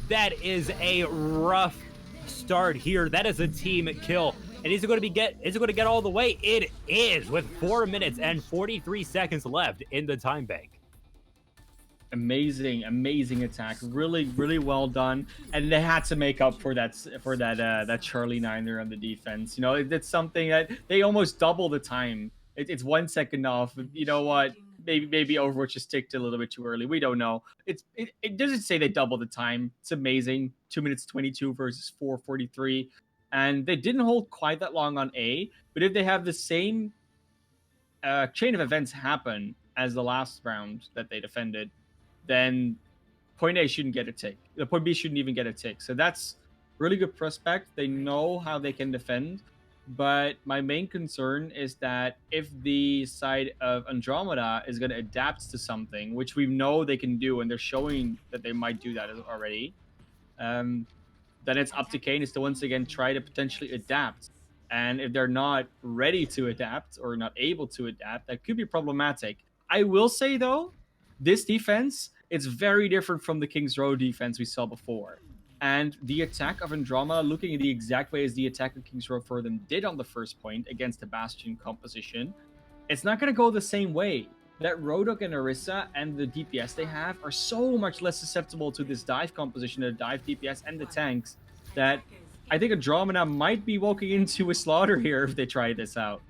That is a rough start here. That is a team kill. And is it going to get all the way? It is, with 4 minutes and 43 seconds left in the time bank. Amazing attack. Really well done. And they had to make up for that Charlie 9 there on the defense. You know, it's something that they almost double the time. It's 1 second off. You know what? Maybe Overwatch just ticked a little bit too early. We don't know. It doesn't say they double the time. It's amazing. 2 minutes 22 versus 4:43. And they didn't hold quite that long on A, but if they have the same chain of events happen as the last round that they defended, then point A shouldn't get a tick. The point B shouldn't even get a tick. So that's really good prospect. They know how they can defend. But my main concern is that if the side of Andromeda is going to adapt to something, which we know they can do, and they're showing that they might do that already, then it's up to Canis to once again try to potentially adapt. And if they're not ready to adapt or not able to adapt, that could be problematic. I will say, though, this defense, it's very different from the King's Row defense we saw before. And the attack of Andromeda looking in the exact way as the attack of King's Row for them did on the first point against the Bastion composition, it's not going to go the same way. That Rodok and Orisa and the DPS they have are so much less susceptible to this dive composition, the dive DPS and the tanks, that I think Andromeda might be walking into a slaughter here if they try this out.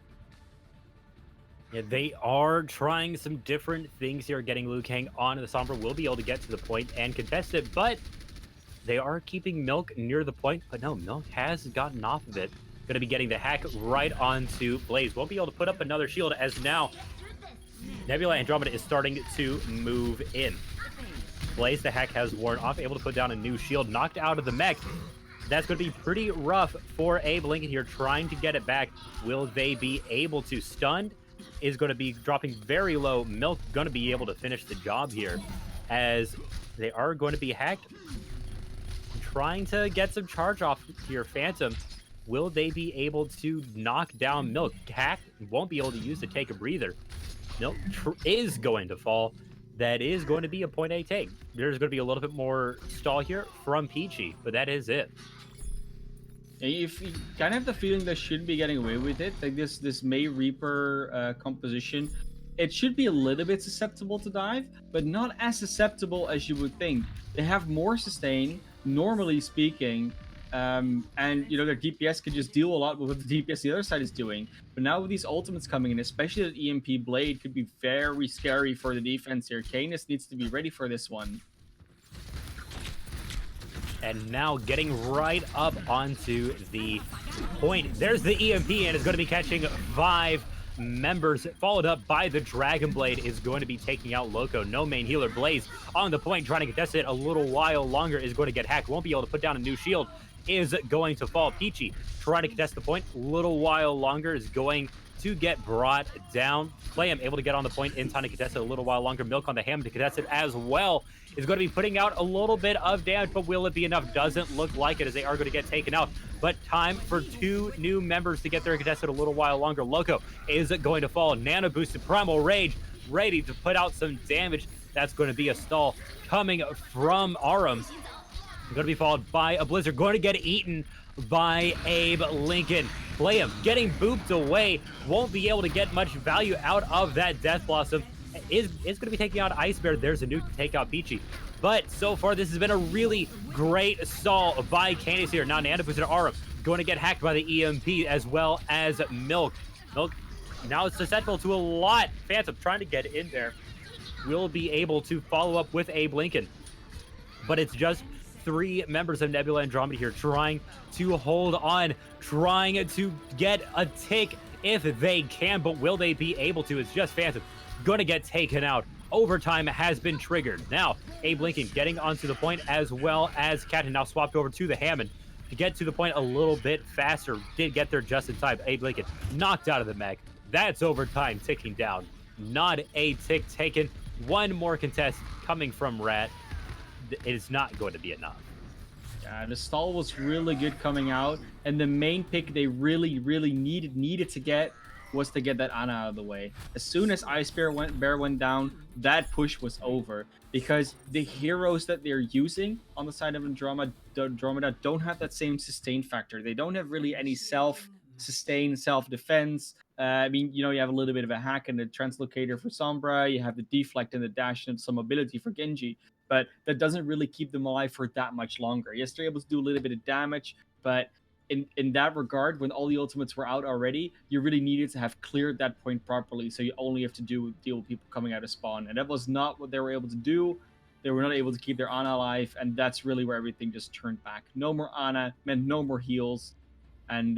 Yeah, they are trying some different things here, getting Liu Kang on the Sombra. Will be able to get to the point and contest it, but they are keeping Milk near the point. But no, Milk has gotten off of it. Going to be getting the hack right onto Blaze. Won't be able to put up another shield as now Nebula Andromeda is starting to move in. Blaze, the hack has worn off, able to put down a new shield, knocked out of the mech. That's going to be pretty rough for Abe Lincoln here, trying to get it back. Will they be able to? Stunned is going to be dropping very low. Milk going to be able to finish the job here, as they are going to be hacked. Trying to get some charge off here. Phantom, will they be able to knock down Milk? Hack won't be able to use to take a breather. Milk is going to fall. That is going to be a point A take. There's going to be a little bit more stall here from Peachy, but that is it. If you kind of have the feeling they shouldn't be getting away with it, like this May Reaper composition, it should be a little bit susceptible to dive, but not as susceptible as you would think. They have more sustain, normally speaking, and you know their DPS can just deal a lot with what the DPS the other side is doing. But now with these ultimates coming in, especially the EMP Blade, could be very scary for the defense here. Canis needs to be ready for this one. And now getting right up onto the point. There's the EMP, and it's going to be catching 5 members, followed up by the Dragon Blade is going to be taking out Loco. No main healer. Blaze on the point, trying to contest it a little while longer, is going to get hacked. Won't be able to put down a new shield, is going to fall. Peachy trying to contest the point, little while longer, is going to get brought down. Playham able to get on the point in time to contest it a little while longer. Milk on the ham to contest it as well. Is going to be putting out a little bit of damage, but will it be enough? Doesn't look like it, as they are going to get taken out. But time for 2 new members to get there and contest it a little while longer. Loco is going to fall. Nano boosted, Primal Rage ready to put out some damage. That's going to be a stall coming from Arums. Going to be followed by a Blizzard, going to get eaten by Abe Lincoln. Playham getting booped away, won't be able to get much value out of that Death Blossom. Is going to be taking out Ice Bear. There's a nuke to take out Peachy. But so far, this has been a really great stall by Canis here. Now Nano boosted Arum going to get hacked by the EMP, as well as Milk. Milk now is susceptible to a lot. Phantom trying to get in there. Will be able to follow up with Abe Lincoln. But it's just 3 members of Nebula Andromeda here trying to hold on, trying to get a tick if they can, but will they be able to? It's just Phantom going to get taken out Overtime has been triggered. Now, Abe Lincoln getting onto the point, as well as Captain now swapped over to the Hammond to get to the point a little bit faster. Did get there just in time. Abe Lincoln knocked out of the mech. That's overtime ticking down. Not a tick taken. One more contest coming from Rat. It is not going to be enough. Yeah, the stall was really good coming out, and the main pick they really needed to get was to get that Ana out of the way. As soon as Ice Bear went down, that push was over, because the heroes that they're using on the side of Andromeda don't have that same sustain factor. They don't have really any self-sustain, self-defense. I mean, you know, you have a little bit of a hack and the translocator for Sombra, you have the deflect and the dash and some mobility for Genji, but that doesn't really keep them alive for that much longer. Yes, they're able to do a little bit of damage, but in that regard, when all the ultimates were out already, you really needed to have cleared that point properly, so you only have to deal with people coming out of spawn, and that was not what they were able to do. They were not able to keep their Ana alive, and that's really where everything just turned back. No more Ana meant no more heals, and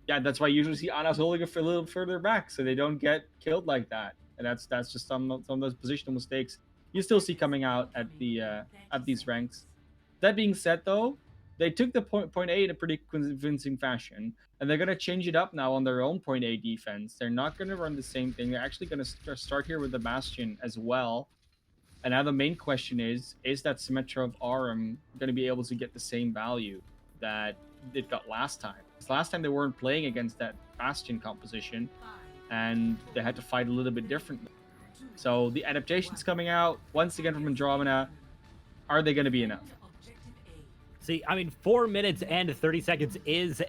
yeah, that's why you usually see Ana's holding it a little further back, so they don't get killed like that, and that's just some of those positional mistakes you still see coming out at these ranks. That being said, though, they took the point A in a pretty convincing fashion, and they're going to change it up now on their own point A defense. They're not going to run the same thing. They're actually going to start here with the Bastion as well. And now the main question is that Symmetra of Aurum going to be able to get the same value that it got last time? Because last time they weren't playing against that Bastion composition, and they had to fight a little bit differently. So the adaptations coming out, once again from Andromeda, are they going to be enough? See, I mean, 4 minutes and 30 seconds is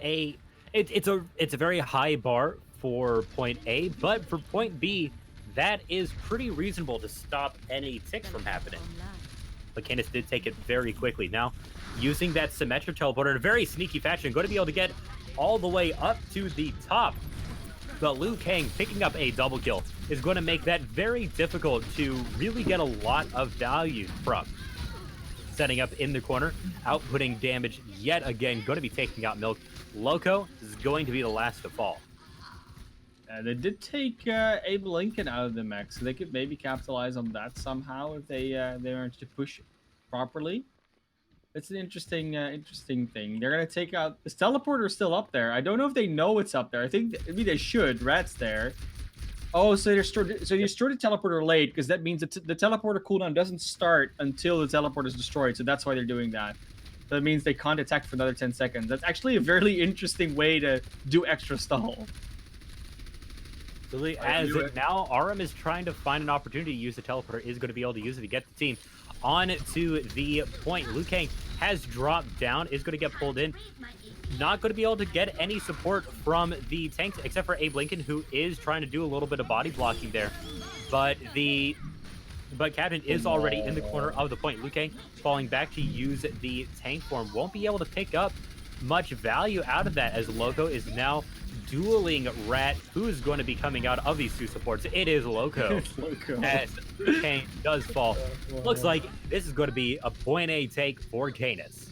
it's a very high bar for point A, but for point B, that is pretty reasonable to stop any ticks from happening. But Canis did take it very quickly. Now, using that Symmetra teleporter in a very sneaky fashion, going to be able to get all the way up to the top. But Liu Kang picking up a double kill is going to make that very difficult to really get a lot of value from. Setting up in the corner, outputting damage yet again, going to be taking out Milk. Loco is going to be the last to fall. They did take Abe Lincoln out of the mech, so they could maybe capitalize on that somehow if they manage to push properly. It's an interesting thing. They're gonna take out this teleporter is still up there. I don't know if they know it's up there. I mean they should. Rat's there. Oh, so you stored the teleporter late, because that means that the teleporter cooldown doesn't start until the teleporter is destroyed. So that's why they're doing that. So that means they can't attack for another 10 seconds. That's actually a very interesting way to do extra stall. So now, Aurum is trying to find an opportunity to use the teleporter. Is going to be able to use it to get the team on to the point. Liu Kang has dropped down. Is going to get pulled in. Not going to be able to get any support from the tanks, except for Abe Lincoln, who is trying to do a little bit of body blocking there. But Captain is already in the corner of the point. Liu Kang falling back to use the tank form. Won't be able to pick up much value out of that, as Loco is now dueling Rat, who's going to be coming out of these two supports. It is Loco. As Liu Kang does fall. Looks like this is going to be a point A take for Canis.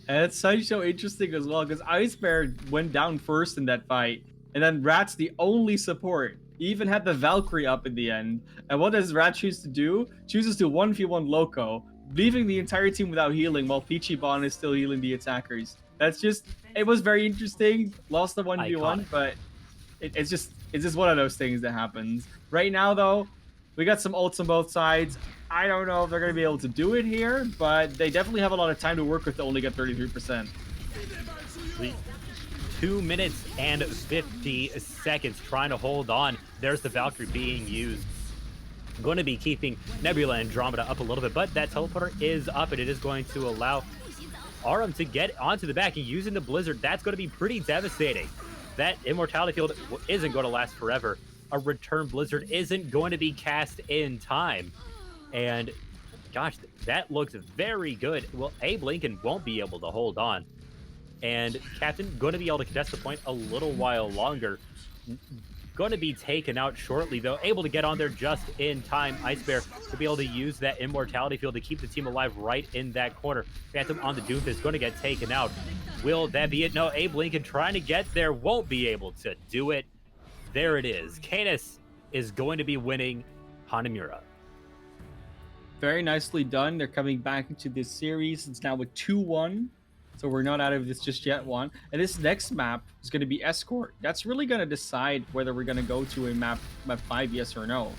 And it's so interesting as well, because Ice Bear went down first in that fight, and then Rat's the only support. He even had the Valkyrie up in the end. And what does Rat choose to do? Chooses to 1v1 Loco, leaving the entire team without healing, while Peachy Bon is still healing the attackers. That's just, it was very interesting. Lost the 1v1, but it's just one of those things that happens. Right now, though, we got some ults on both sides. I don't know if they're going to be able to do it here, but they definitely have a lot of time to work with to only get 33%. 2 minutes and 50 seconds trying to hold on. There's the Valkyrie being used. Going to be keeping Nebula and Andromeda up a little bit, but that teleporter is up, and it is going to allow Aurum to get onto the back, and using the Blizzard, that's going to be pretty devastating. That Immortality Field isn't going to last forever. A Return Blizzard isn't going to be cast in time. And gosh, that looks very good. Well, Abe Lincoln won't be able to hold on. And Captain going to be able to contest the point a little while longer. Going to be taken out shortly, though. Able to get on there just in time. Ice Bear to be able to use that Immortality Field to keep the team alive right in that corner. Phantom on the Doomfist going to get taken out. Will that be it? No, Abe Lincoln trying to get there. Won't be able to do it. There it is. Canis is going to be winning Hanamura. Very nicely done. They're coming back into this series. It's now a 2-1. So we're not out of this just yet, one. And this next map is going to be Escort. That's really going to decide whether we're going to go to a map 5, yes or no.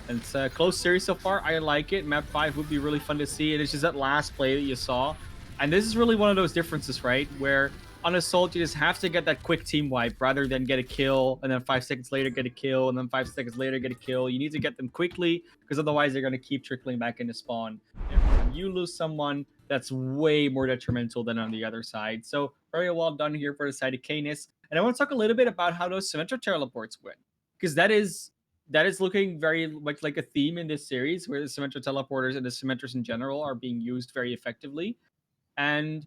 And it's a close series so far. I like it. Map 5 would be really fun to see. And it's just that last play that you saw. And this is really one of those differences, right? Where on Assault, you just have to get that quick team wipe rather than get a kill and then 5 seconds later get a kill and then 5 seconds later get a kill. You need to get them quickly because otherwise they're going to keep trickling back into spawn. Every time you lose someone, that's way more detrimental than on the other side. So very well done here for the side of Canis. And I want to talk a little bit about how those Symmetra teleports win. Because that is looking very much like a theme in this series where the Symmetra teleporters and the Symmetras in general are being used very effectively. And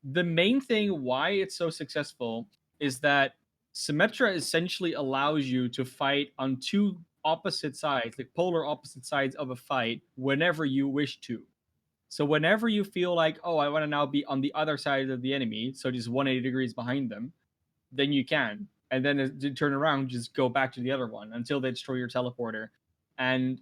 the main thing why it's so successful is that Symmetra essentially allows you to fight on two opposite sides, like polar opposite sides of a fight, whenever you wish to. So whenever you feel like, oh, I want to now be on the other side of the enemy, so just 180 degrees behind them, then you can. And then to turn around, just go back to the other one until they destroy your teleporter. And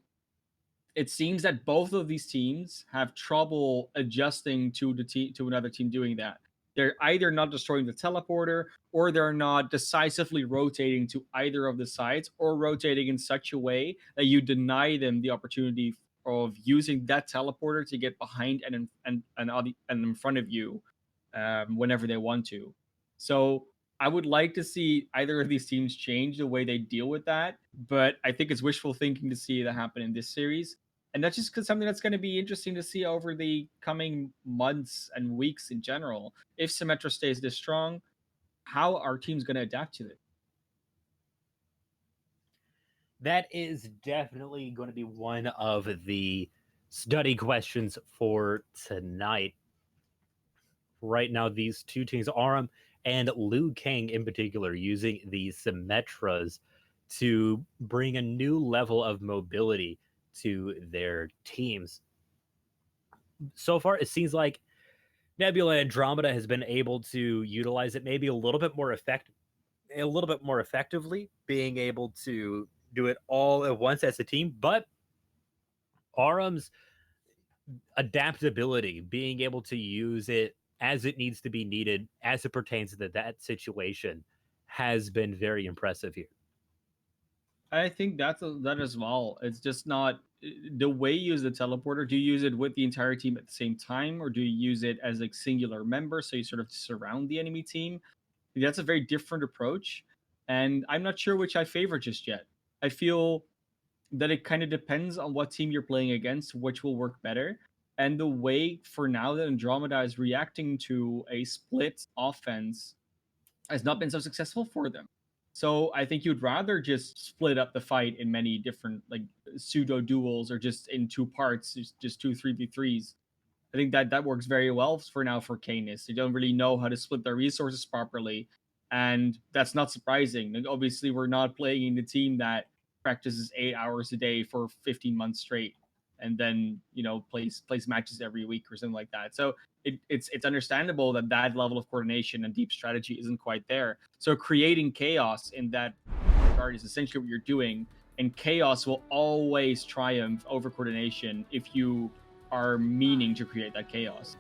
it seems that both of these teams have trouble adjusting to another team doing that. They're either not destroying the teleporter, or they're not decisively rotating to either of the sides, or rotating in such a way that you deny them the opportunity of using that teleporter to get behind and in front of you whenever they want to. So I would like to see either of these teams change the way they deal with that, but I think it's wishful thinking to see that happen in this series. And that's just something that's going to be interesting to see over the coming months and weeks in general. If Symmetra stays this strong, how are teams going to adapt to it? That is definitely going to be one of the study questions for tonight. Right now, these two teams, Aurum and Liu Kang in particular, using the Symmetras to bring a new level of mobility to their teams. So far, it seems like Nebula Andromeda has been able to utilize it maybe a little bit more effectively, being able to do it all at once as a team. But Aurum's adaptability, being able to use it as it needs to be needed, as it pertains to that situation, has been very impressive here. I think that as well. It's just not the way you use the teleporter. Do you use it with the entire team at the same time, or do you use it as a singular member, so you sort of surround the enemy team? That's a very different approach, and I'm not sure which I favor just yet. I feel that it kind of depends on what team you're playing against, which will work better. And the way for now that Andromeda is reacting to a split offense has not been so successful for them. So I think you'd rather just split up the fight in many different like pseudo duels, or just in two parts, just 2 3v3s. I think that works very well for now for Canis. They don't really know how to split their resources properly, and that's not surprising. And obviously, we're not playing in the team that practices 8 hours a day for 15 months straight, and then plays matches every week or something like that. So it's understandable that level of coordination and deep strategy isn't quite there. So creating chaos in that regard is essentially what you're doing, and chaos will always triumph over coordination if you are meaning to create that chaos.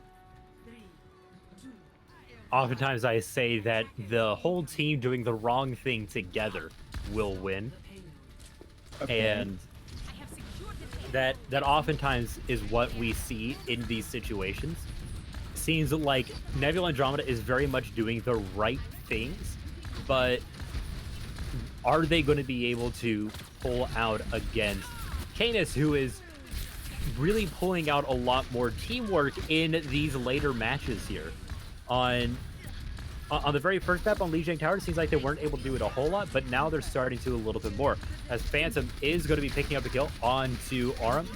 Oftentimes I say that the whole team doing the wrong thing together will win. Okay. And that oftentimes is what we see in these situations. Seems like Nebula Andromeda is very much doing the right things, but are they going to be able to pull out against Canis, who is really pulling out a lot more teamwork in these later matches here? On the very first map on Lijiang Tower, it seems like they weren't able to do it a whole lot, but now they're starting to a little bit more. As Phantom is going to be picking up a kill onto Aurum.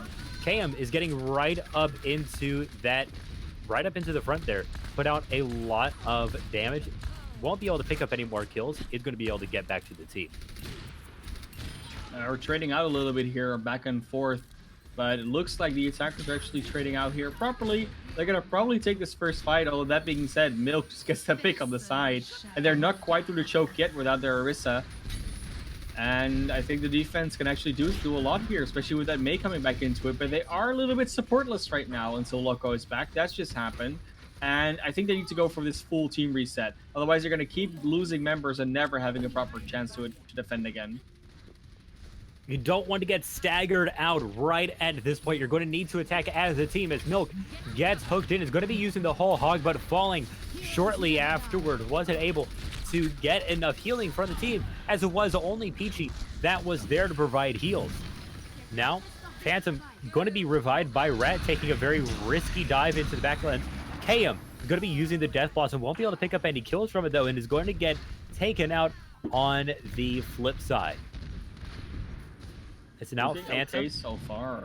Cam is getting right up into the front there. Put out a lot of damage. Won't be able to pick up any more kills. Is going to be able to get back to the team. We're trading out a little bit here, back and forth. But it looks like the attackers are actually trading out here properly. They're going to probably take this first fight, although that being said, Milk just gets the pick on the side. And they're not quite through the choke yet without their Orisa. And I think the defense can actually do a lot here, especially with that Mei coming back into it. But they are a little bit supportless right now until Loco is back. That's just happened. And I think they need to go for this full team reset. Otherwise, they're going to keep losing members and never having a proper chance to defend again. You don't want to get staggered out right at this point. You're going to need to attack as a team as Milk gets hooked in. Is going to be using the whole hog, but falling shortly afterward. Wasn't able to get enough healing from the team, as it was only Peachy that was there to provide heals. Now, Phantom going to be revived by Rat, taking a very risky dive into the backline. KM going to be using the Death Blossom. Won't be able to pick up any kills from it, though, and is going to get taken out on the flip side. It's now Phantom. Okay so far.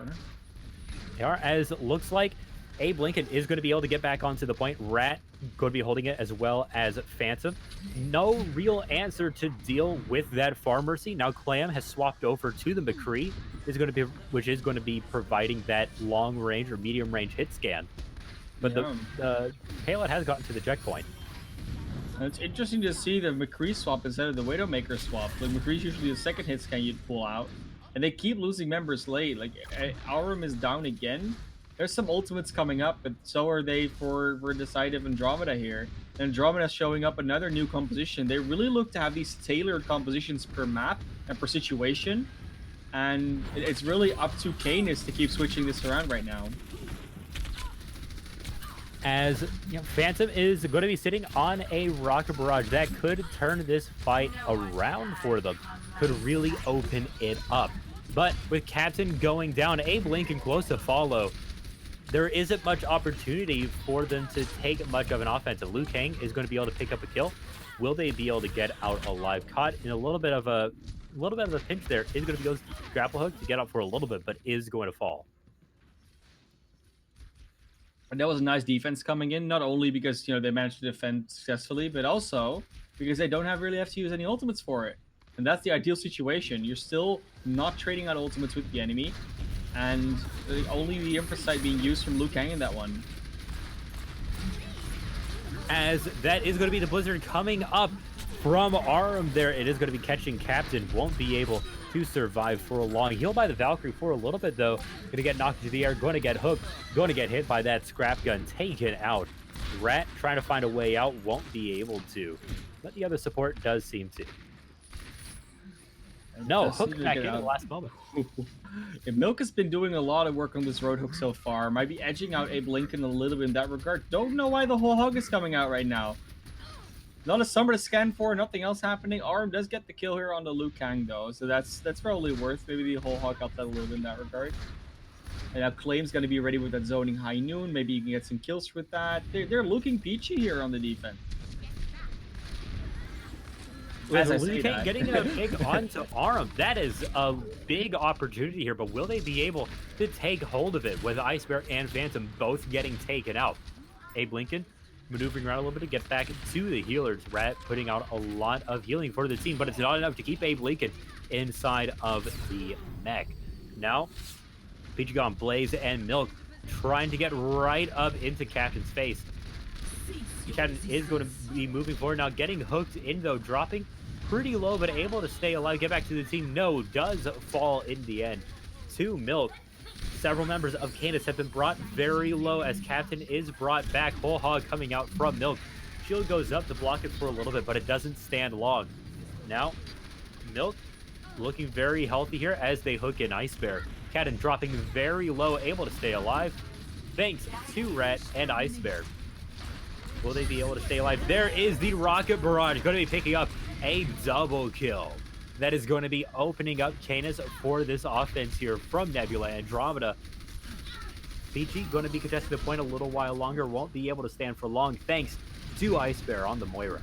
They are, as it looks like Abe Lincoln is going to be able to get back onto the point. Rat going to be holding it, as well as Phantom. No real answer to deal with that Pharmercy. Now Clam has swapped over to the McCree, which is going to be providing that long range or medium range hit scan. But the payload has gotten to the checkpoint. It's interesting to see the McCree swap instead of the Widowmaker swap. Like McCree's usually the second hit scan you'd pull out. And they keep losing members late. Like, Aurum is down again. There's some ultimates coming up, but so are they for Decisive Andromeda here. Andromeda's showing up another new composition. They really look to have these tailored compositions per map and per situation. And it's really up to Canis to keep switching this around right now. As Phantom is going to be sitting on a rocket barrage that could turn this fight around for them, could really open it up. But with Captain going down, Abe Lincoln close to follow, there isn't much opportunity for them to take much of an offensive. Liu Kang is going to be able to pick up a kill. Will they be able to get out alive? Caught in a little bit of a pinch there. Is going to be able to grapple hook to get up for a little bit, but is going to fall. And that was a nice defense coming in, not only because they managed to defend successfully, but also because they don't really have to use any ultimates for it. And that's the ideal situation. You're still not trading out ultimates with the enemy, and only the Infrasight being used from Liu Kang in that one. As that is going to be the Blizzard coming up from Aurum there. It is going to be catching Captain. Won't be able to survive for a long. Healed by the Valkyrie for a little bit, though. Going to get knocked into the air. Going to get hooked. Going to get hit by that scrap gun. Taken out. Rat trying to find a way out. Won't be able to. But the other support does seem to. No, hook back in the last moment. Milk has been doing a lot of work on this road hook so far. Might be edging out Abe Lincoln a little bit in that regard. Don't know why the whole hog is coming out right now. Not a summer to scan for, nothing else happening. Aurum does get the kill here on the Liu Kang though, so that's probably worth. Maybe the whole hog helps out a little bit in that regard. And now Claim's going to be ready with that zoning high noon. Maybe you can get some kills with that. They're looking peachy here on the defense. As Liu Kang getting a pick onto Aurum, that is a big opportunity here, but will they be able to take hold of it with Ice Bear and Phantom both getting taken out? Abe Lincoln maneuvering around a little bit to get back to the healers. Rat putting out a lot of healing for the team, but it's not enough to keep Abe Lincoln inside of the mech. Now, Pichigon, Blaze, and Milk trying to get right up into Captain's face. Captain is going to be moving forward now, getting hooked in though, dropping pretty low, but able to stay alive, get back to the team. No, does fall in the end to Milk. Several members of Canis have been brought very low as Captain is brought back. Whole hog coming out from Milk. Shield goes up to block it for a little bit, but it doesn't stand long. Now, Milk looking very healthy here as they hook in Ice Bear. Captain dropping very low, able to stay alive thanks to Rat and Ice Bear. Will they be able to stay alive? There is the Rocket Barrage going to be picking up a double kill. That is going to be opening up Canis for this offense here from Nebula. Andromeda. Peachy going to be contesting the point a little while longer. Won't be able to stand for long thanks to Ice Bear on the Moira.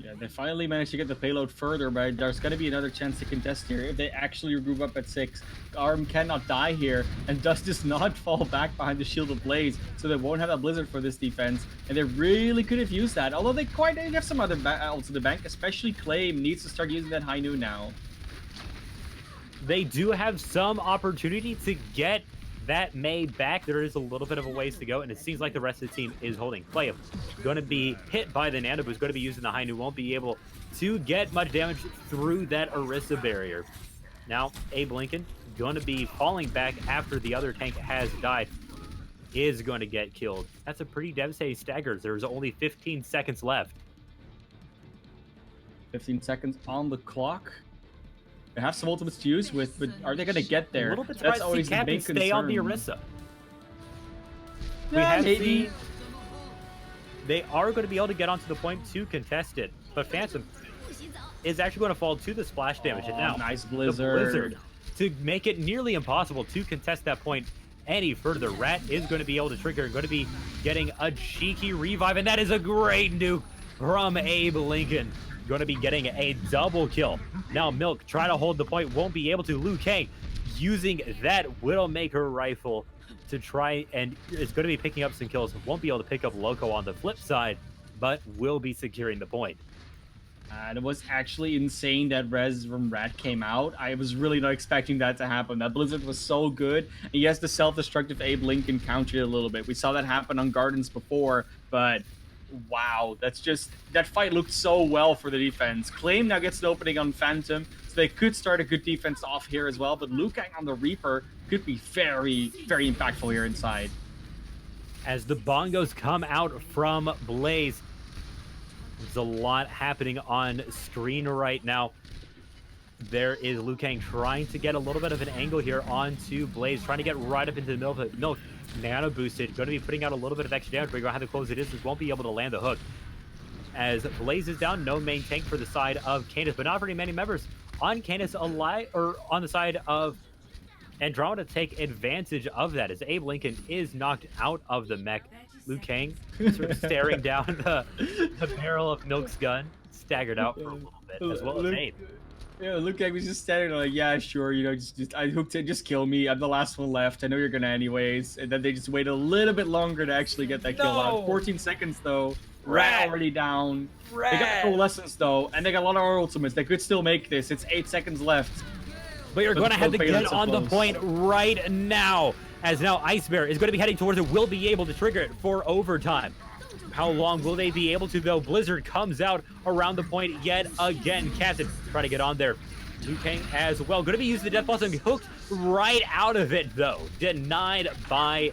Yeah, they finally managed to get the payload further, but there's going to be another chance to contest here. If they actually regroup up at 6, Aurum cannot die here, and does not fall back behind the Shield of Blaze, so they won't have that Blizzard for this defense, and they really could have used that, although they have some other ults to the bank, especially Claim needs to start using that high noon now. They do have some opportunity to get that Mei back. There is a little bit of a ways to go, and it seems like the rest of the team is holding. Clayum going to be hit by the Nano Boost, going to be using the Hainu, won't be able to get much damage through that Orisa barrier. Now, Abe Lincoln going to be falling back after the other tank has died, is going to get killed. That's a pretty devastating stagger. There's only 15 seconds left. 15 seconds on the clock. They have some ultimates to use with, but are they going to get there? A little bit That's surprised to always see the Captain big stay on the concern. Orisa. Yeah, maybe. seen they are going to be able to get onto the point to contest it, but Phantom is actually going to fall to the splash damage. And now, nice the Blizzard. to make it nearly impossible to contest that point any further. Rat is going to be able to trigger, going to be getting a cheeky revive, and that is a great nuke from Abe Lincoln. Going to be getting a double kill. Now Milk try to hold the point, won't be able to. Liu Kang using that Widowmaker rifle to try, and is going to be picking up some kills. Won't be able to pick up Loco on the flip side, but will be securing the point. And it was actually insane that Res from Rat came out. I was really not expecting that to happen. That Blizzard was so good. And yes, the self-destructive Abe Lincoln countered it a little bit. We saw that happen on Gardens before, but wow, that fight looked so well for the defense. Claim now gets an opening on Phantom, so they could start a good defense off here as well, but Liu Kang on the Reaper could be very, very impactful here inside. As the bongos come out from Blaze, there's a lot happening on screen right now. There is Liu Kang trying to get a little bit of an angle here onto Blaze, trying to get right up into the middle of it. No, Nano boosted, going to be putting out a little bit of extra damage, but you're going to have to close the distance, won't be able to land the hook. As Blaze is down, no main tank for the side of Canis, but not very many members on Canis alive, or on the side of Andromeda take advantage of that, as Abe Lincoln is knocked out of the mech. Liu Kang sort of staring down the barrel of Milk's gun, staggered out for a little bit, as well as Abe. Yeah, Liu Kang was just standing there like, yeah, sure, you know, just I hooked it, just kill me. I'm the last one left. I know you're gonna anyways. And then they just wait a little bit longer to actually get that kill out. 14 seconds though. Rat already down. They got coalescence though, and they got a lot of ultimates. They could still make this. It's 8 seconds left. But you're going to have to get on the point right now, as now Ice Bear is going to be heading towards it, will be able to trigger it for overtime. How long will they be able to, though? Blizzard comes out around the point yet again. Captain trying to get on there. Liu Kang as well. Going to be using the Death Pulse and hooked right out of it, though. Denied by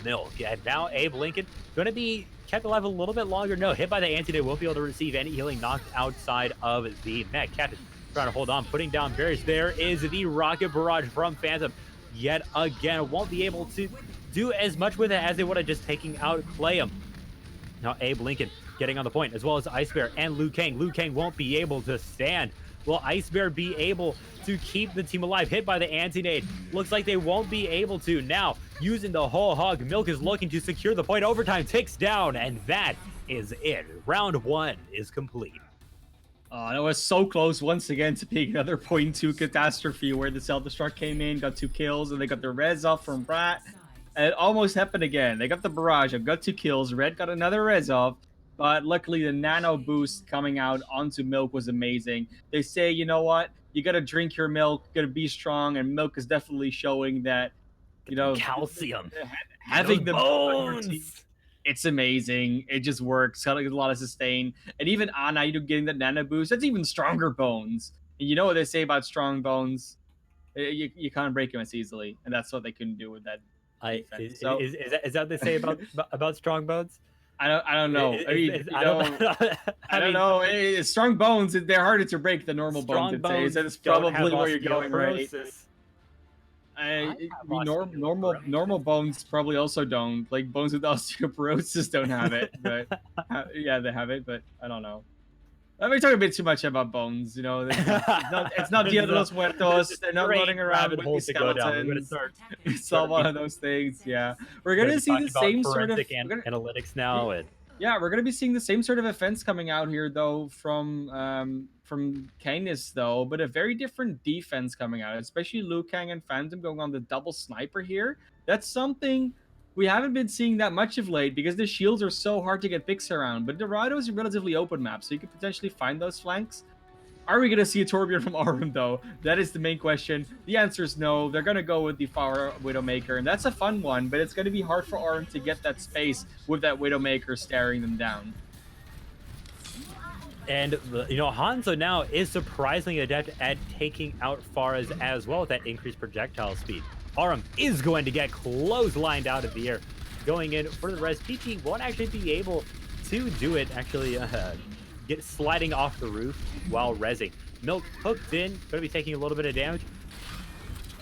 Milk. And now Abe Lincoln going to be kept alive a little bit longer. No, hit by the antidote. Won't be able to receive any healing, knocked outside of the mech. Captain trying to hold on, putting down barriers. There is the rocket barrage from Phantom. Yet again, won't be able to do as much with it as they would have just taking out Clayum. Now Abe Lincoln getting on the point, as well as Ice Bear and Liu Kang. Liu Kang won't be able to stand. Will Ice Bear be able to keep the team alive? Hit by the anti-nade. Looks like they won't be able to. Now, using the whole hog, Milk is looking to secure the point. Overtime ticks down, and that is it. Round 1 is complete. That was so close once again to being another 0.2 catastrophe where the self-destruct came in, got 2 kills, and they got the res off from Rat. And it almost happened again. They got the barrage up, got 2 kills. Red got another res off, but luckily the nano boost coming out onto Milk was amazing. They say, you know what? You got to drink your milk, got to be strong, and Milk is definitely showing that, you know, calcium. Having the bones. It's amazing. It just works. Got a lot of sustain. And even Ana, you know, getting the nano boost, that's even stronger bones. And you know what they say about strong bones? You can't break them as easily. And that's what they couldn't do with that. Is that what they say about strong bones? I don't know. I don't know. Strong bones, they're harder to break than normal bones. That's probably where you're going, right? Normal bones probably also don't. Like bones with osteoporosis don't have it, but yeah, they have it. But I don't know. We're talking a bit too much about bones. You know, it's not Dia de los Muertos. They're not running around with these skeletons. It's all one of those things. Yeah, we're gonna see the same sort of analytics now, and yeah, we're gonna be seeing the same sort of offense coming out here though from Canis though, but a very different defense coming out, especially Liu Kang and Phantom going on the double sniper here. That's something we haven't been seeing that much of late because the shields are so hard to get picks around. But Dorado is a relatively open map, so you could potentially find those flanks. Are we going to see a Torbjorn from Aurum, though? That is the main question. The answer is no. They're going to go with the Fire Widowmaker, and that's a fun one, but it's going to be hard for Aurum to get that space with that Widowmaker staring them down. And, you know, Hanzo now is surprisingly adept at taking out Faraz as well with that increased projectile speed. Aurum is going to get clotheslined out of the air. Going in for the res. PP won't actually be able to do it, actually get sliding off the roof while rezzing. Milk hooked in, going to be taking a little bit of damage.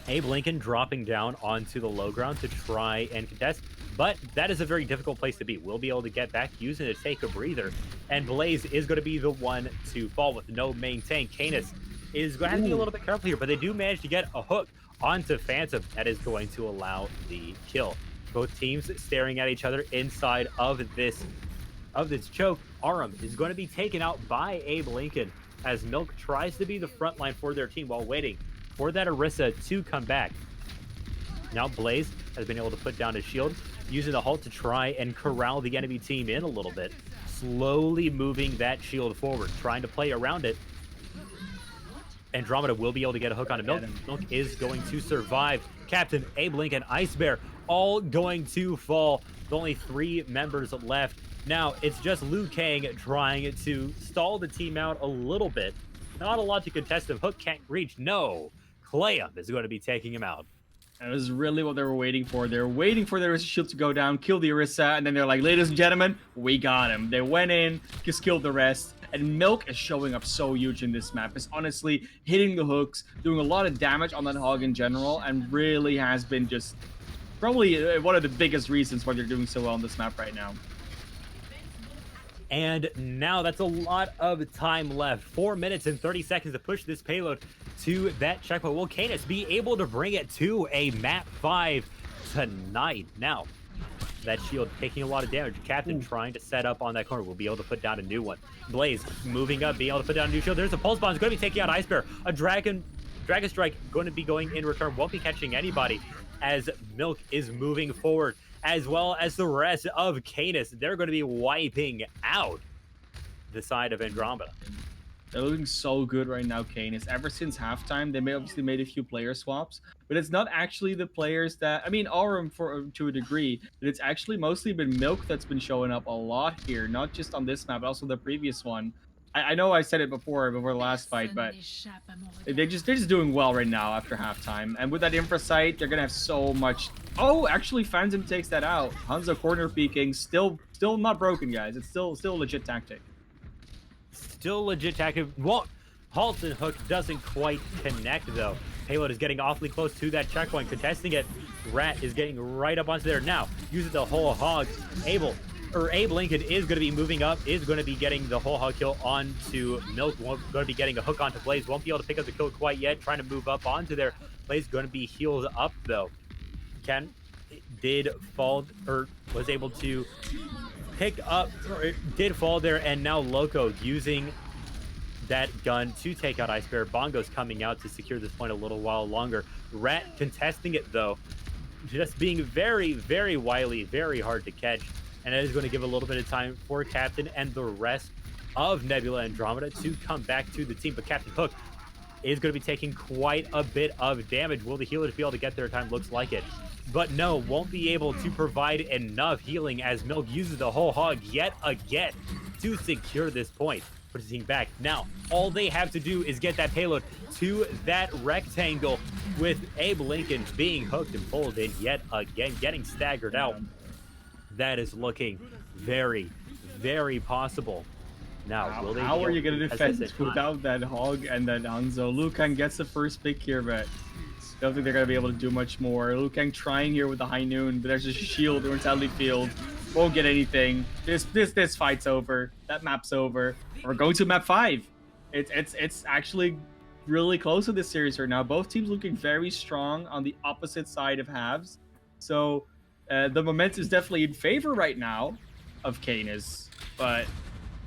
Abe Lincoln dropping down onto the low ground to try and contest, but that is a very difficult place to be. We'll be able to get back, using it to take a breather, and Blaze is going to be the one to fall with no main tank. Canis is going to have to be a little bit careful here, but they do manage to get a hook onto Phantom that is going to allow the kill. Both teams staring at each other inside of this choke. Aurum is going to be taken out by Abe Lincoln as Milk tries to be the front line for their team while waiting for that Orisa to come back. Now Blaze has been able to put down his shield, using the halt to try and corral the enemy team in a little bit, slowly moving that shield forward, trying to play around it. Andromeda will be able to get a hook on Milk. Milk is going to survive. Captain, Abe Lincoln, Ice Bear, all going to fall. With only 3 members left. Now, it's just Liu Kang trying to stall the team out a little bit. Not a lot to contest him. Hook can't reach. No. Clayum is going to be taking him out. That was really what they were waiting for. They were waiting for the Orisa shield to go down, kill the Orisa, and then they're like, ladies and gentlemen, we got him. They went in, just killed the rest. And Milk is showing up so huge in this map. It's honestly hitting the hooks, doing a lot of damage on that hog in general, and really has been just probably one of the biggest reasons why they're doing so well on this map right now. And now that's a lot of time left. 4 minutes and 30 seconds to push this payload to that checkpoint. Will Canis be able to bring it to a map 5 tonight? Now, that shield taking a lot of damage. Captain trying to set up on that corner. Will be able to put down a new one. Blaze moving up, being able to put down a new shield. There's a pulse bomb. It's going to be taking out Ice Bear. A Dragon Strike going to be going in return. Won't be catching anybody as Milk is moving forward, as well as the rest of Canis. They're going to be wiping out the side of Andromeda. They're looking so good right now, Canis. Ever since halftime, they obviously made a few player swaps, but it's not actually the players that, I mean, Aurum to a degree, but it's actually mostly been Milk that's been showing up a lot here, not just on this map, but also the previous one. I know I said it before the last fight, but they're just doing well right now after halftime. And with that infra sight, they're gonna have so much. Oh, actually, Phantom takes that out. Hanzo corner peeking, still not broken, guys. It's still a legit tactic. Still legit tactic. Well, Halt and Hook doesn't quite connect though. Payload is getting awfully close to that checkpoint, contesting it. Rat is getting right up onto there now. Uses the whole hog. Abe Lincoln is going to be moving up, is going to be getting the whole hog kill onto Milk. Going to be getting a hook onto Blaze. Won't be able to pick up the kill quite yet. Trying to move up onto there. Blaze going to be healed up though. Ken did fall, or was able to pick up, or it did fall there, and now Loco using that gun to take out Ice Bear. Bongo's coming out to secure this point a little while longer. Rat contesting it though, just being very, very wily, very hard to catch. And that is going to give a little bit of time for Captain and the rest of Nebula Andromeda to come back to the team. But Captain Hook is going to be taking quite a bit of damage. Will the healers be able to get their time? Looks like it. But no, won't be able to provide enough healing as Milk uses the whole hog yet again to secure this point. Put his team back. Now, all they have to do is get that payload to that rectangle, with Abe Lincoln being hooked and pulled in yet again, getting staggered out. That is looking very, very possible. Now, will they how are you going to defend without that hog and that Hanzo? Liu Kang gets the first pick here, but don't think they're going to be able to do much more. Liu Kang trying here with the High Noon, but there's just a shield or Mortality Field. Won't get anything. This fight's over. That map's over. We're going to map 5. It's actually really close to this series right now. Both teams looking very strong on the opposite side of halves. So the momentum is definitely in favor right now of Canis, but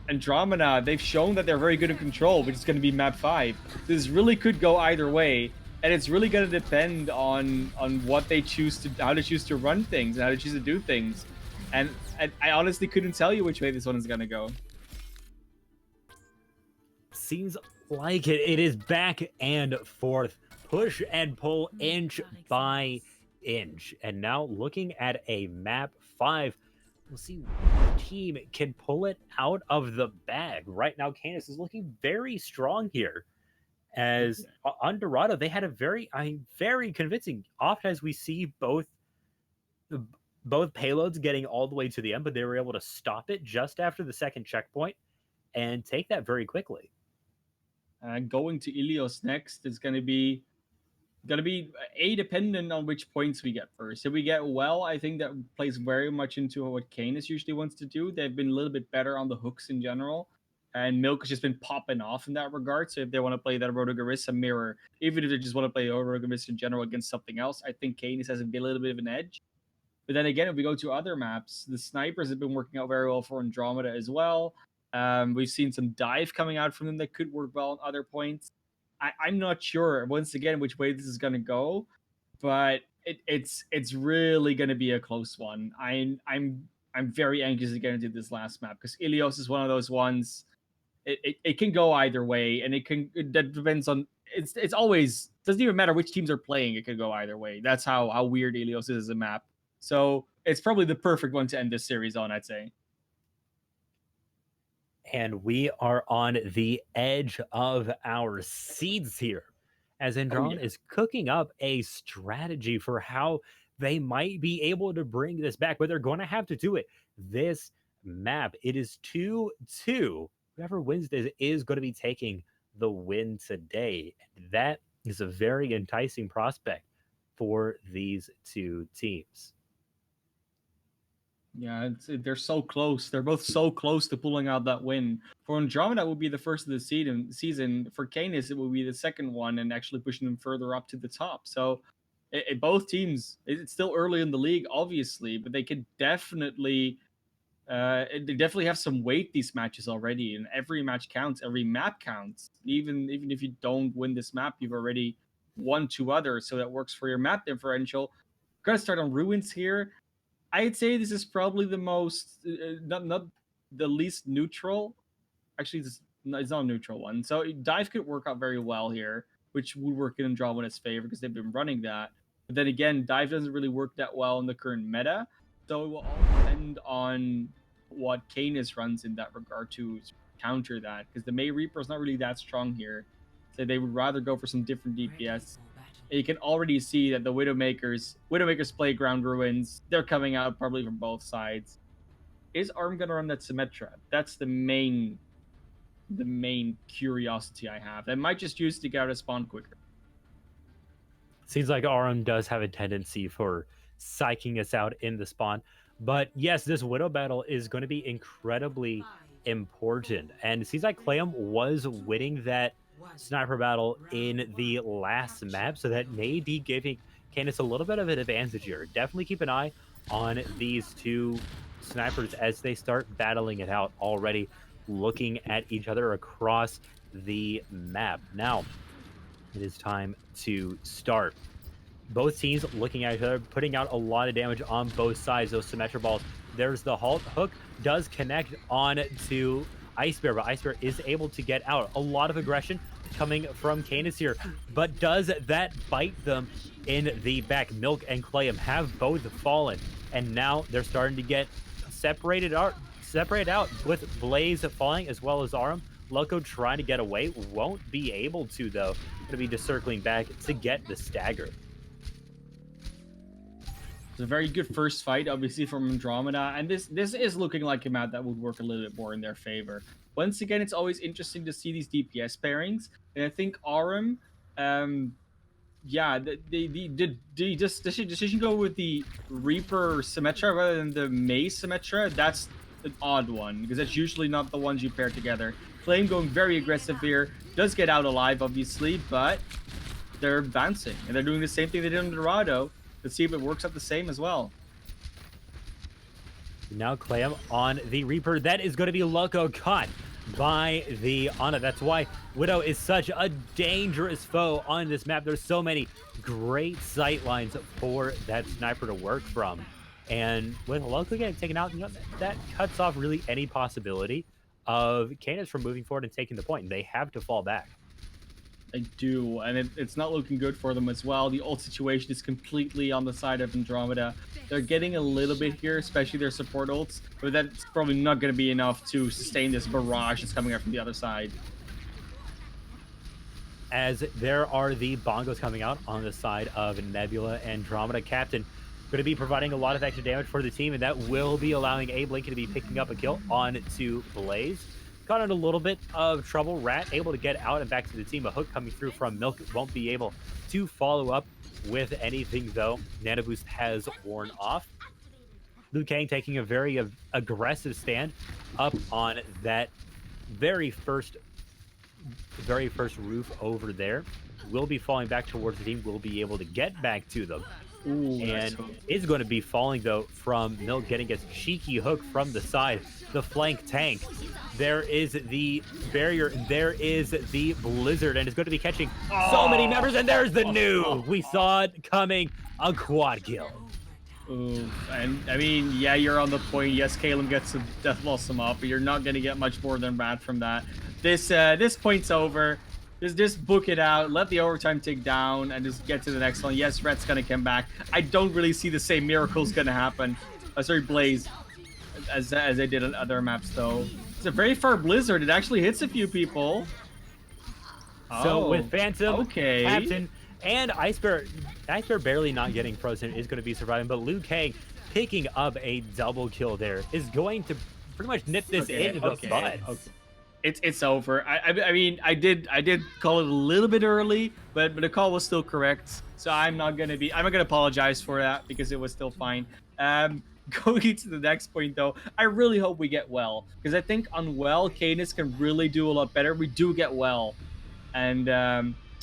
Andromeda, they've shown that they're very good in control, which is going to be map 5. This really could go either way, and it's really going to depend on what they choose to, how they choose to run things and how they choose to do things. And I honestly couldn't tell you which way this one is going to go. Seems like it. It is back and forth, push and pull inch by inch. And now looking at a map 5, we'll see which team can pull it out of the bag. Right now, Canis is looking very strong here. As on Dorado, they had a very convincing. Often as we see both payloads getting all the way to the end, but they were able to stop it just after the second checkpoint and take that very quickly. Going to Ilios next is going to be dependent on which points we get first. If we get well, I think that plays very much into what Canis usually wants to do. They've been a little bit better on the hooks in general, and Milk has just been popping off in that regard. So if they want to play that Rotogarissa mirror, even if they just want to play Rotogarissa in general against something else, I think Canis has a little bit of an edge. But then again, if we go to other maps, the snipers have been working out very well for Andromeda as well. We've seen some dive coming out from them that could work well on other points. I'm not sure, once again, which way this is going to go, but it's really going to be a close one. I'm very anxious to get into this last map because Ilios is one of those ones. It can go either way, and that depends on it's always doesn't even matter which teams are playing. It could go either way. That's how weird Ilios is as a map. So it's probably the perfect one to end this series on, I'd say. And we are on the edge of our seeds here, as Andron is cooking up a strategy for how they might be able to bring this back, but they're going to have to do it. This map, it is 2-2. Whoever wins this is going to be taking the win today. That is a very enticing prospect for these two teams. Yeah, they're so close. They're both so close to pulling out that win. For Andromeda, it would be the first of the season. For Canis, it will be the second one and actually pushing them further up to the top. So both teams, it's still early in the league, obviously, but they could definitely have some weight these matches already. And every match counts. Every map counts. Even if you don't win this map, you've already won 2 others. So that works for your map differential. We're going to start on Ruins here. I'd say this is probably the most, not the least neutral. Actually, it's not a neutral one. So dive could work out very well here, which would work in Andromeda's favor because they've been running that. But then again, dive doesn't really work that well in the current meta. So it will all depend on what Canis runs in that regard to counter that. Because the May Reaper is not really that strong here. So they would rather go for some different DPS. And you can already see that the Widowmakers Playground Ruins, they're coming out probably from both sides. Is ARM going to run that Symmetra? That's the main curiosity I have. They might just use to get out of spawn quicker. Seems like ARM does have a tendency for psyching us out in the spawn. But yes, this Widow battle is going to be incredibly important. And it seems like Clayum was winning that sniper battle in the last map, so that may be giving Canis a little bit of an advantage here. Definitely keep an eye on these two snipers as they start battling it out already, looking at each other across the map. Now, it is time to start. Both teams looking at each other, putting out a lot of damage on both sides. Those Symmetra balls. There's the halt. Hook does connect on to Ice Bear, but Ice Bear is able to get out. A lot of aggression coming from Canis here, but does that bite them in the back? Milk and Clayum have both fallen, and now they're starting to get separated out with Blaze falling as well as Arum. Loco trying to get away, won't be able to though. Going to be just circling back to get the stagger. It's a very good first fight, obviously, from Andromeda, and this is looking like a map that would work a little bit more in their favor. Once again, it's always interesting to see these DPS pairings, and I think Arum, the decision go with the Reaper Symmetra rather than the May Symmetra. That's an odd one because that's usually not the ones you pair together. Flame going very aggressive here, does get out alive, obviously, but they're bouncing, and they're doing the same thing they did in Dorado. Let's see if it works out the same as well. Now Clayum on the Reaper. That is going to be Loco caught by the Ana. That's why Widow is such a dangerous foe on this map. There's so many great sight lines for that sniper to work from. And with Loco getting taken out, that cuts off really any possibility of Canis from moving forward and taking the point. They have to fall back. I do, and it's not looking good for them as well. The ult situation is completely on the side of Andromeda. They're getting a little bit here, especially their support ults, but that's probably not going to be enough to sustain this barrage that's coming up from the other side. As there are the bongos coming out on the side of Nebula. Andromeda Captain going to be providing a lot of extra damage for the team, and that will be allowing Abe Lincoln to be picking up a kill on to Blaze. Got in a little bit of trouble. Rat able to get out and back to the team. A hook coming through from Milk won't be able to follow up with anything, though. Nano Boost has worn off. Liu Kang taking a very aggressive stand up on that very first roof over there. Will be falling back towards the team. Will be able to get back to them. Ooh, and is going to be falling, though, from Milk getting a cheeky hook from the side. The flank tank. There is the barrier. There is the blizzard, and it's going to be catching so many members. And there's the new. We saw it coming. A quad kill. Ooh, and I mean, yeah, you're on the point. Yes, Caleb gets a death blossom off, but you're not going to get much more than Rat from that. This point's over. Just book it out, let the overtime tick down, and just get to the next one. Yes, Rat's gonna come back. I don't really see the same miracles gonna happen. Sorry, Blaze, as they did on other maps though. It's a very far blizzard. It actually hits a few people. So with Phantom, okay, Captain, and Ice Bear barely not getting frozen is going to be surviving, but Liu Kang picking up a double kill there is going to pretty much nip this into the bud. Okay. It's over. I mean, I did call it a little bit early, but the call was still correct. So I'm not gonna apologize for that because it was still fine. Going into the next point though, I really hope we get well, because I think on well, Canis can really do a lot better. We do get well, and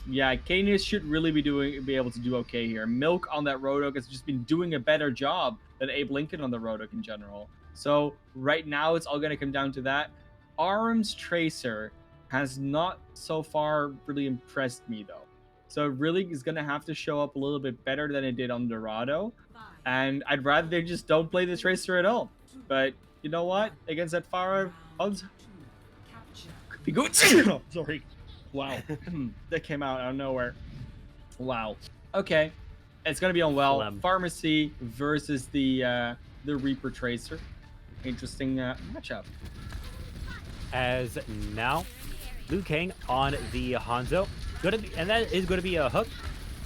yeah, Canis should really be able to do okay here. Milk on that Roadhog has just been doing a better job than Abe Lincoln on the Roadhog in general. So right now it's all gonna come down to that. Arm's Tracer has not so far really impressed me though. So it really is going to have to show up a little bit better than it did on Dorado. And I'd rather they just don't play the Tracer at all. But you know what? Against that Pharah, odds could be good. Sorry. Wow. That came out of nowhere. Wow. Okay. It's going to be on well. Pharmacy versus the Reaper Tracer. Interesting matchup. As now, Liu Kang on the Hanzo, and that is going to be a hook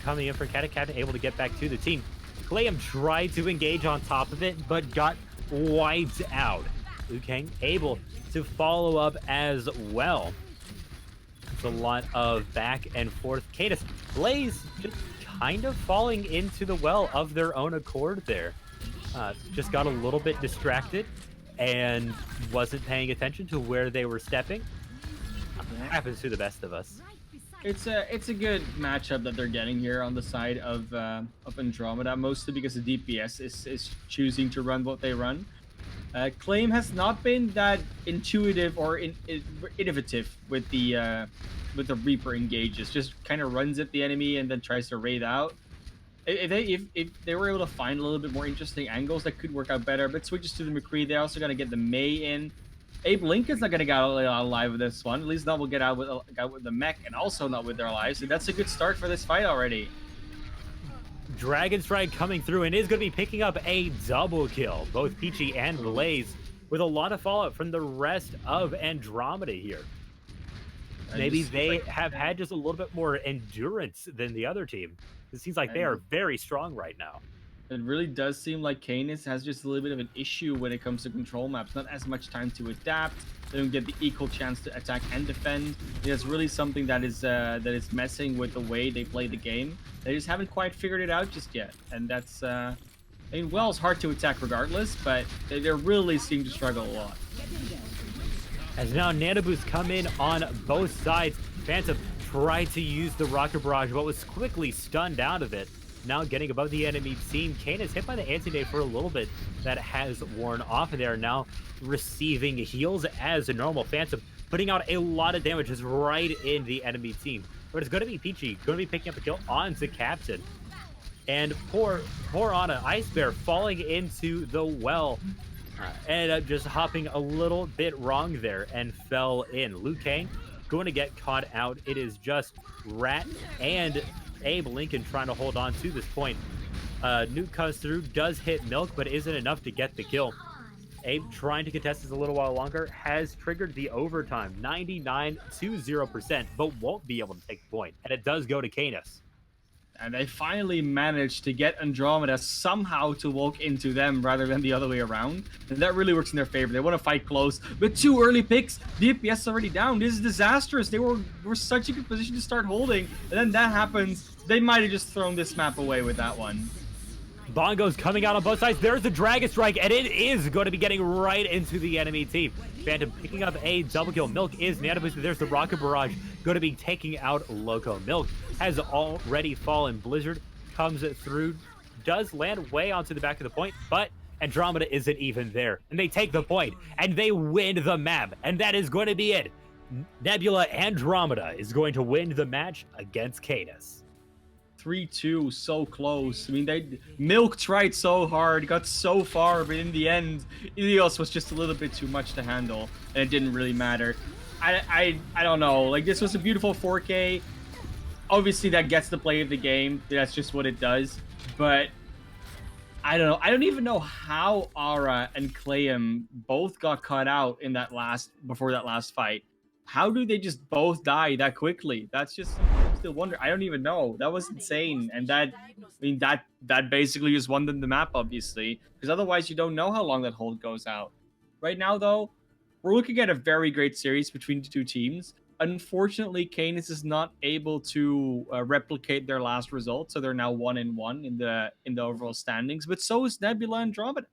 coming in for Cat, able to get back to the team. Clayham tried to engage on top of it, but got wiped out. Liu Kang able to follow up as well. It's a lot of back and forth. Cadus, Blaze just kind of falling into the well of their own accord there. Just got a little bit distracted and wasn't paying attention to where they were stepping. Happens to the best of us. It's a good matchup that they're getting here on the side of Andromeda, mostly because the DPS is choosing to run what they run. Claim has not been that intuitive or innovative with the Reaper engages. Just kind of runs at the enemy and then tries to raid out. If they were able to find a little bit more interesting angles, that could work out better. But switches to the McCree. They're also going to get the Mei in. Abe Lincoln's not going to get out alive with this one. At least not will get out with the mech, and also not with their lives. So that's a good start for this fight already. Dragon Strike coming through and is going to be picking up a double kill. Both Peachy and Blaze with a lot of fallout from the rest of Andromeda here. Maybe they have had just a little bit more endurance than the other team. It seems like they are very strong right now. It really does seem like Canis has just a little bit of an issue when it comes to control maps. Not as much time to adapt. They don't get the equal chance to attack and defend. It's really something that is messing with the way they play the game. They just haven't quite figured it out just yet. And that's, I mean, Well's hard to attack regardless, but they really seem to struggle a lot. As now Nano Boost come in on both sides. Phantom tried to use the Rocket Barrage, but was quickly stunned out of it. Now getting above the enemy team. Kane is hit by the anti-day for a little bit. That has worn off, and they are now receiving heals as normal. Phantom putting out a lot of damage just right in the enemy team. But it's going to be Peachy, going to be picking up a kill onto Captain. And poor Anna, Ice Bear falling into the well. Ended up just hopping a little bit wrong there and fell in. Liu Kang going to get caught out. It is just Rat and Abe Lincoln trying to hold on to this point. Nuke comes through, does hit Milk, but isn't enough to get the kill. Abe trying to contest this a little while longer, has triggered the overtime, 99 to 0%, but won't be able to take the point. And it does go to Canis. And they finally managed to get Andromeda somehow to walk into them rather than the other way around. And that really works in their favor. They want to fight close, but 2 early picks. DPS is already down. This is disastrous. They were such a good position to start holding. And then that happens. They might have just thrown this map away with that one. Bongo's coming out on both sides. There's the Dragon Strike, and it is going to be getting right into the enemy team. Phantom picking up a double kill. Milk is nano boost, but there's the Rocket Barrage going to be taking out Loco. Milk has already fallen. Blizzard comes through, does land way onto the back of the point, but Andromeda isn't even there. And they take the point, and they win the map, and that is going to be it. Nebula Andromeda is going to win the match against Canis. 3-2, so close. I mean, Milk tried so hard, got so far, but in the end, Ilios was just a little bit too much to handle, and it didn't really matter. I don't know. Like, this was a beautiful 4K. Obviously, that gets the play of the game. That's just what it does. But I don't know. I don't even know how Aura and Clayum both got cut out in that before that last fight. How do they just both die that quickly? That's just still wonder. I don't even know. That was insane, and that basically just won them the map, obviously, because otherwise you don't know how long that hold goes out. Right now, though, we're looking at a very great series between the two teams. Unfortunately, Canis is not able to replicate their last result, so they're now 1-1 in the overall standings. But so is Nebula and Andromeda.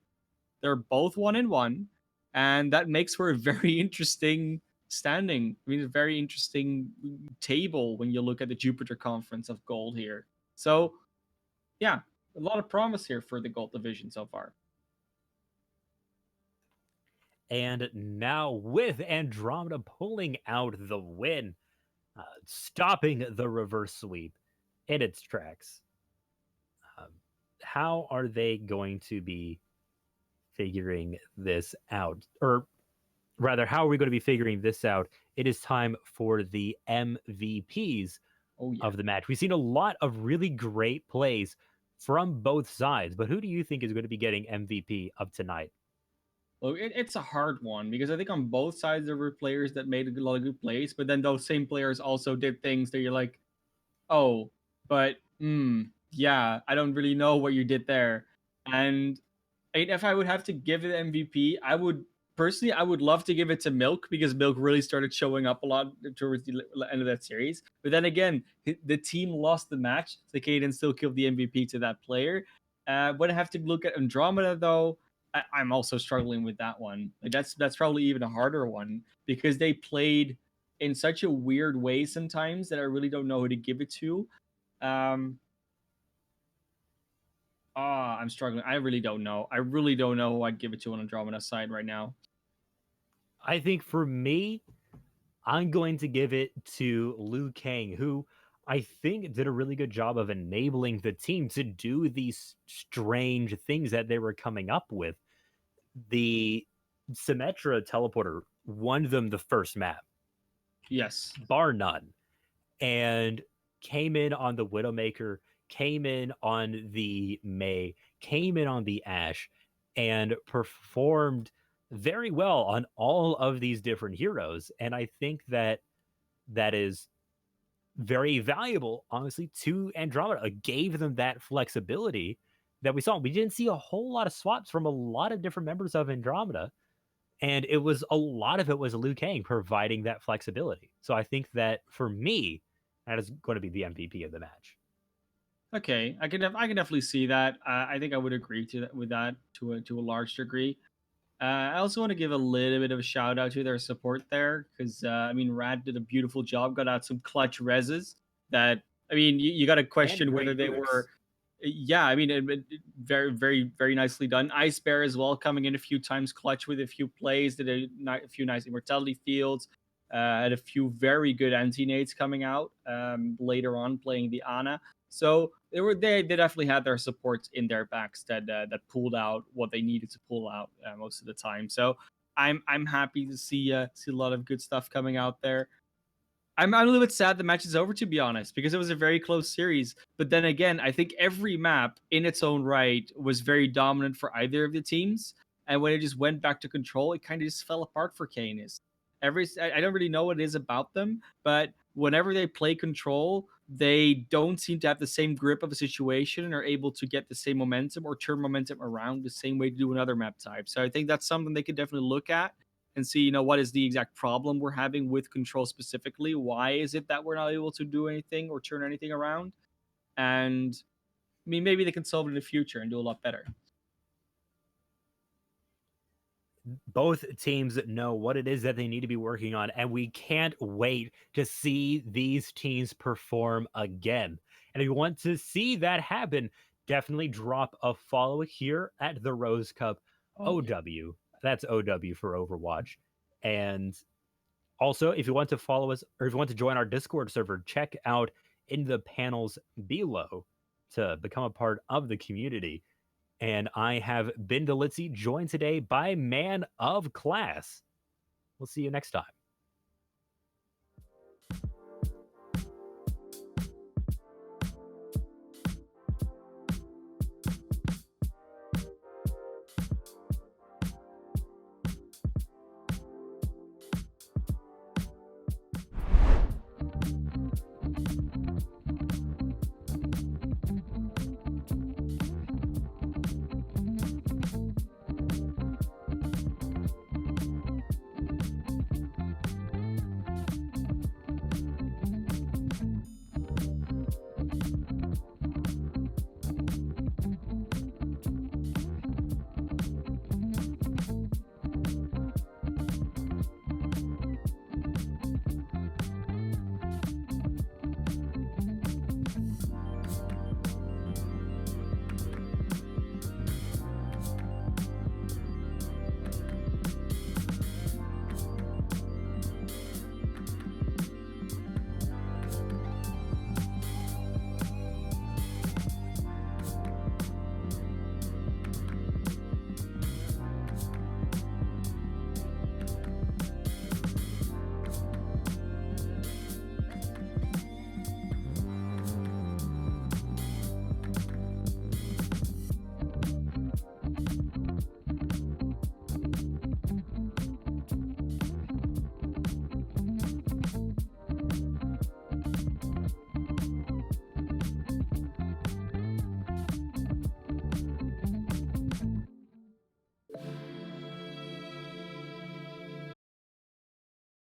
They're both 1-1, and that makes for a very interesting standing. I mean, a very interesting table when you look at the Jupiter Conference of Gold here. So, yeah, a lot of promise here for the Gold Division so far. And now with Andromeda pulling out the win, stopping the reverse sweep in its tracks. How are they going to be figuring this out? Or rather, how are we going to be figuring this out? It is time for the MVPs of the match. We've seen a lot of really great plays from both sides, but who do you think is going to be getting MVP of tonight? Well, it's a hard one because I think on both sides there were players that made a lot of good plays, but then those same players also did things that you're like, oh, but yeah, I don't really know what you did there. And if I would have to give it MVP, I would love to give it to Milk because Milk really started showing up a lot towards the end of that series. But then again, the team lost the match, so Caden still killed the MVP to that player. When I have to look at Andromeda, though, I'm also struggling with that one. Like that's probably even a harder one because they played in such a weird way sometimes that I really don't know who to give it to. I'm struggling. I really don't know. I really don't know who I'd give it to on Andromeda's side right now. I think for me, I'm going to give it to Liu Kang, who I think did a really good job of enabling the team to do these strange things that they were coming up with. The Symmetra teleporter won them the first map. Yes. Bar none. And came in on the Widowmaker, came in on the Mei, came in on the Ashe, and performed very well on all of these different heroes. And I think that is very valuable, honestly, to Andromeda. It gave them that flexibility that we saw. We didn't see a whole lot of swaps from a lot of different members of Andromeda. And a lot of it was Liu Kang providing that flexibility. So I think that for me, that is going to be the MVP of the match. Okay, I can definitely see that. I think I would agree with that to a large degree. I also want to give a little bit of a shout out to their support there because I mean, Rad did a beautiful job, got out some clutch reses that I mean, you got to question whether they were. Yeah, I mean, very, very, very nicely done. Ice Bear as well, coming in a few times clutch with a few plays, did a few nice immortality fields, had a few very good anti-nades coming out later on playing the Ana. So they definitely had their supports in their backs that pulled out what they needed to pull out most of the time. So I'm happy to see a lot of good stuff coming out there. I'm a little bit sad the match is over, to be honest, because it was a very close series. But then again, I think every map in its own right was very dominant for either of the teams. And when it just went back to control, it kind of just fell apart for Canis. I don't really know what it is about them, but whenever they play control, they don't seem to have the same grip of a situation and are able to get the same momentum or turn momentum around the same way to do another map type. So I think that's something they could definitely look at and see, what is the exact problem we're having with control specifically? Why is it that we're not able to do anything or turn anything around? And I mean, maybe they can solve it in the future and do a lot better. Both teams know what it is that they need to be working on, and we can't wait to see these teams perform again. And if you want to see that happen, definitely drop a follow here at the Rose Cup OW. That's OW for Overwatch. And also, if you want to follow us or if you want to join our Discord server, check out in the panels below to become a part of the community. And I have been Delitzy, joined today by Man of Class. We'll see you next time.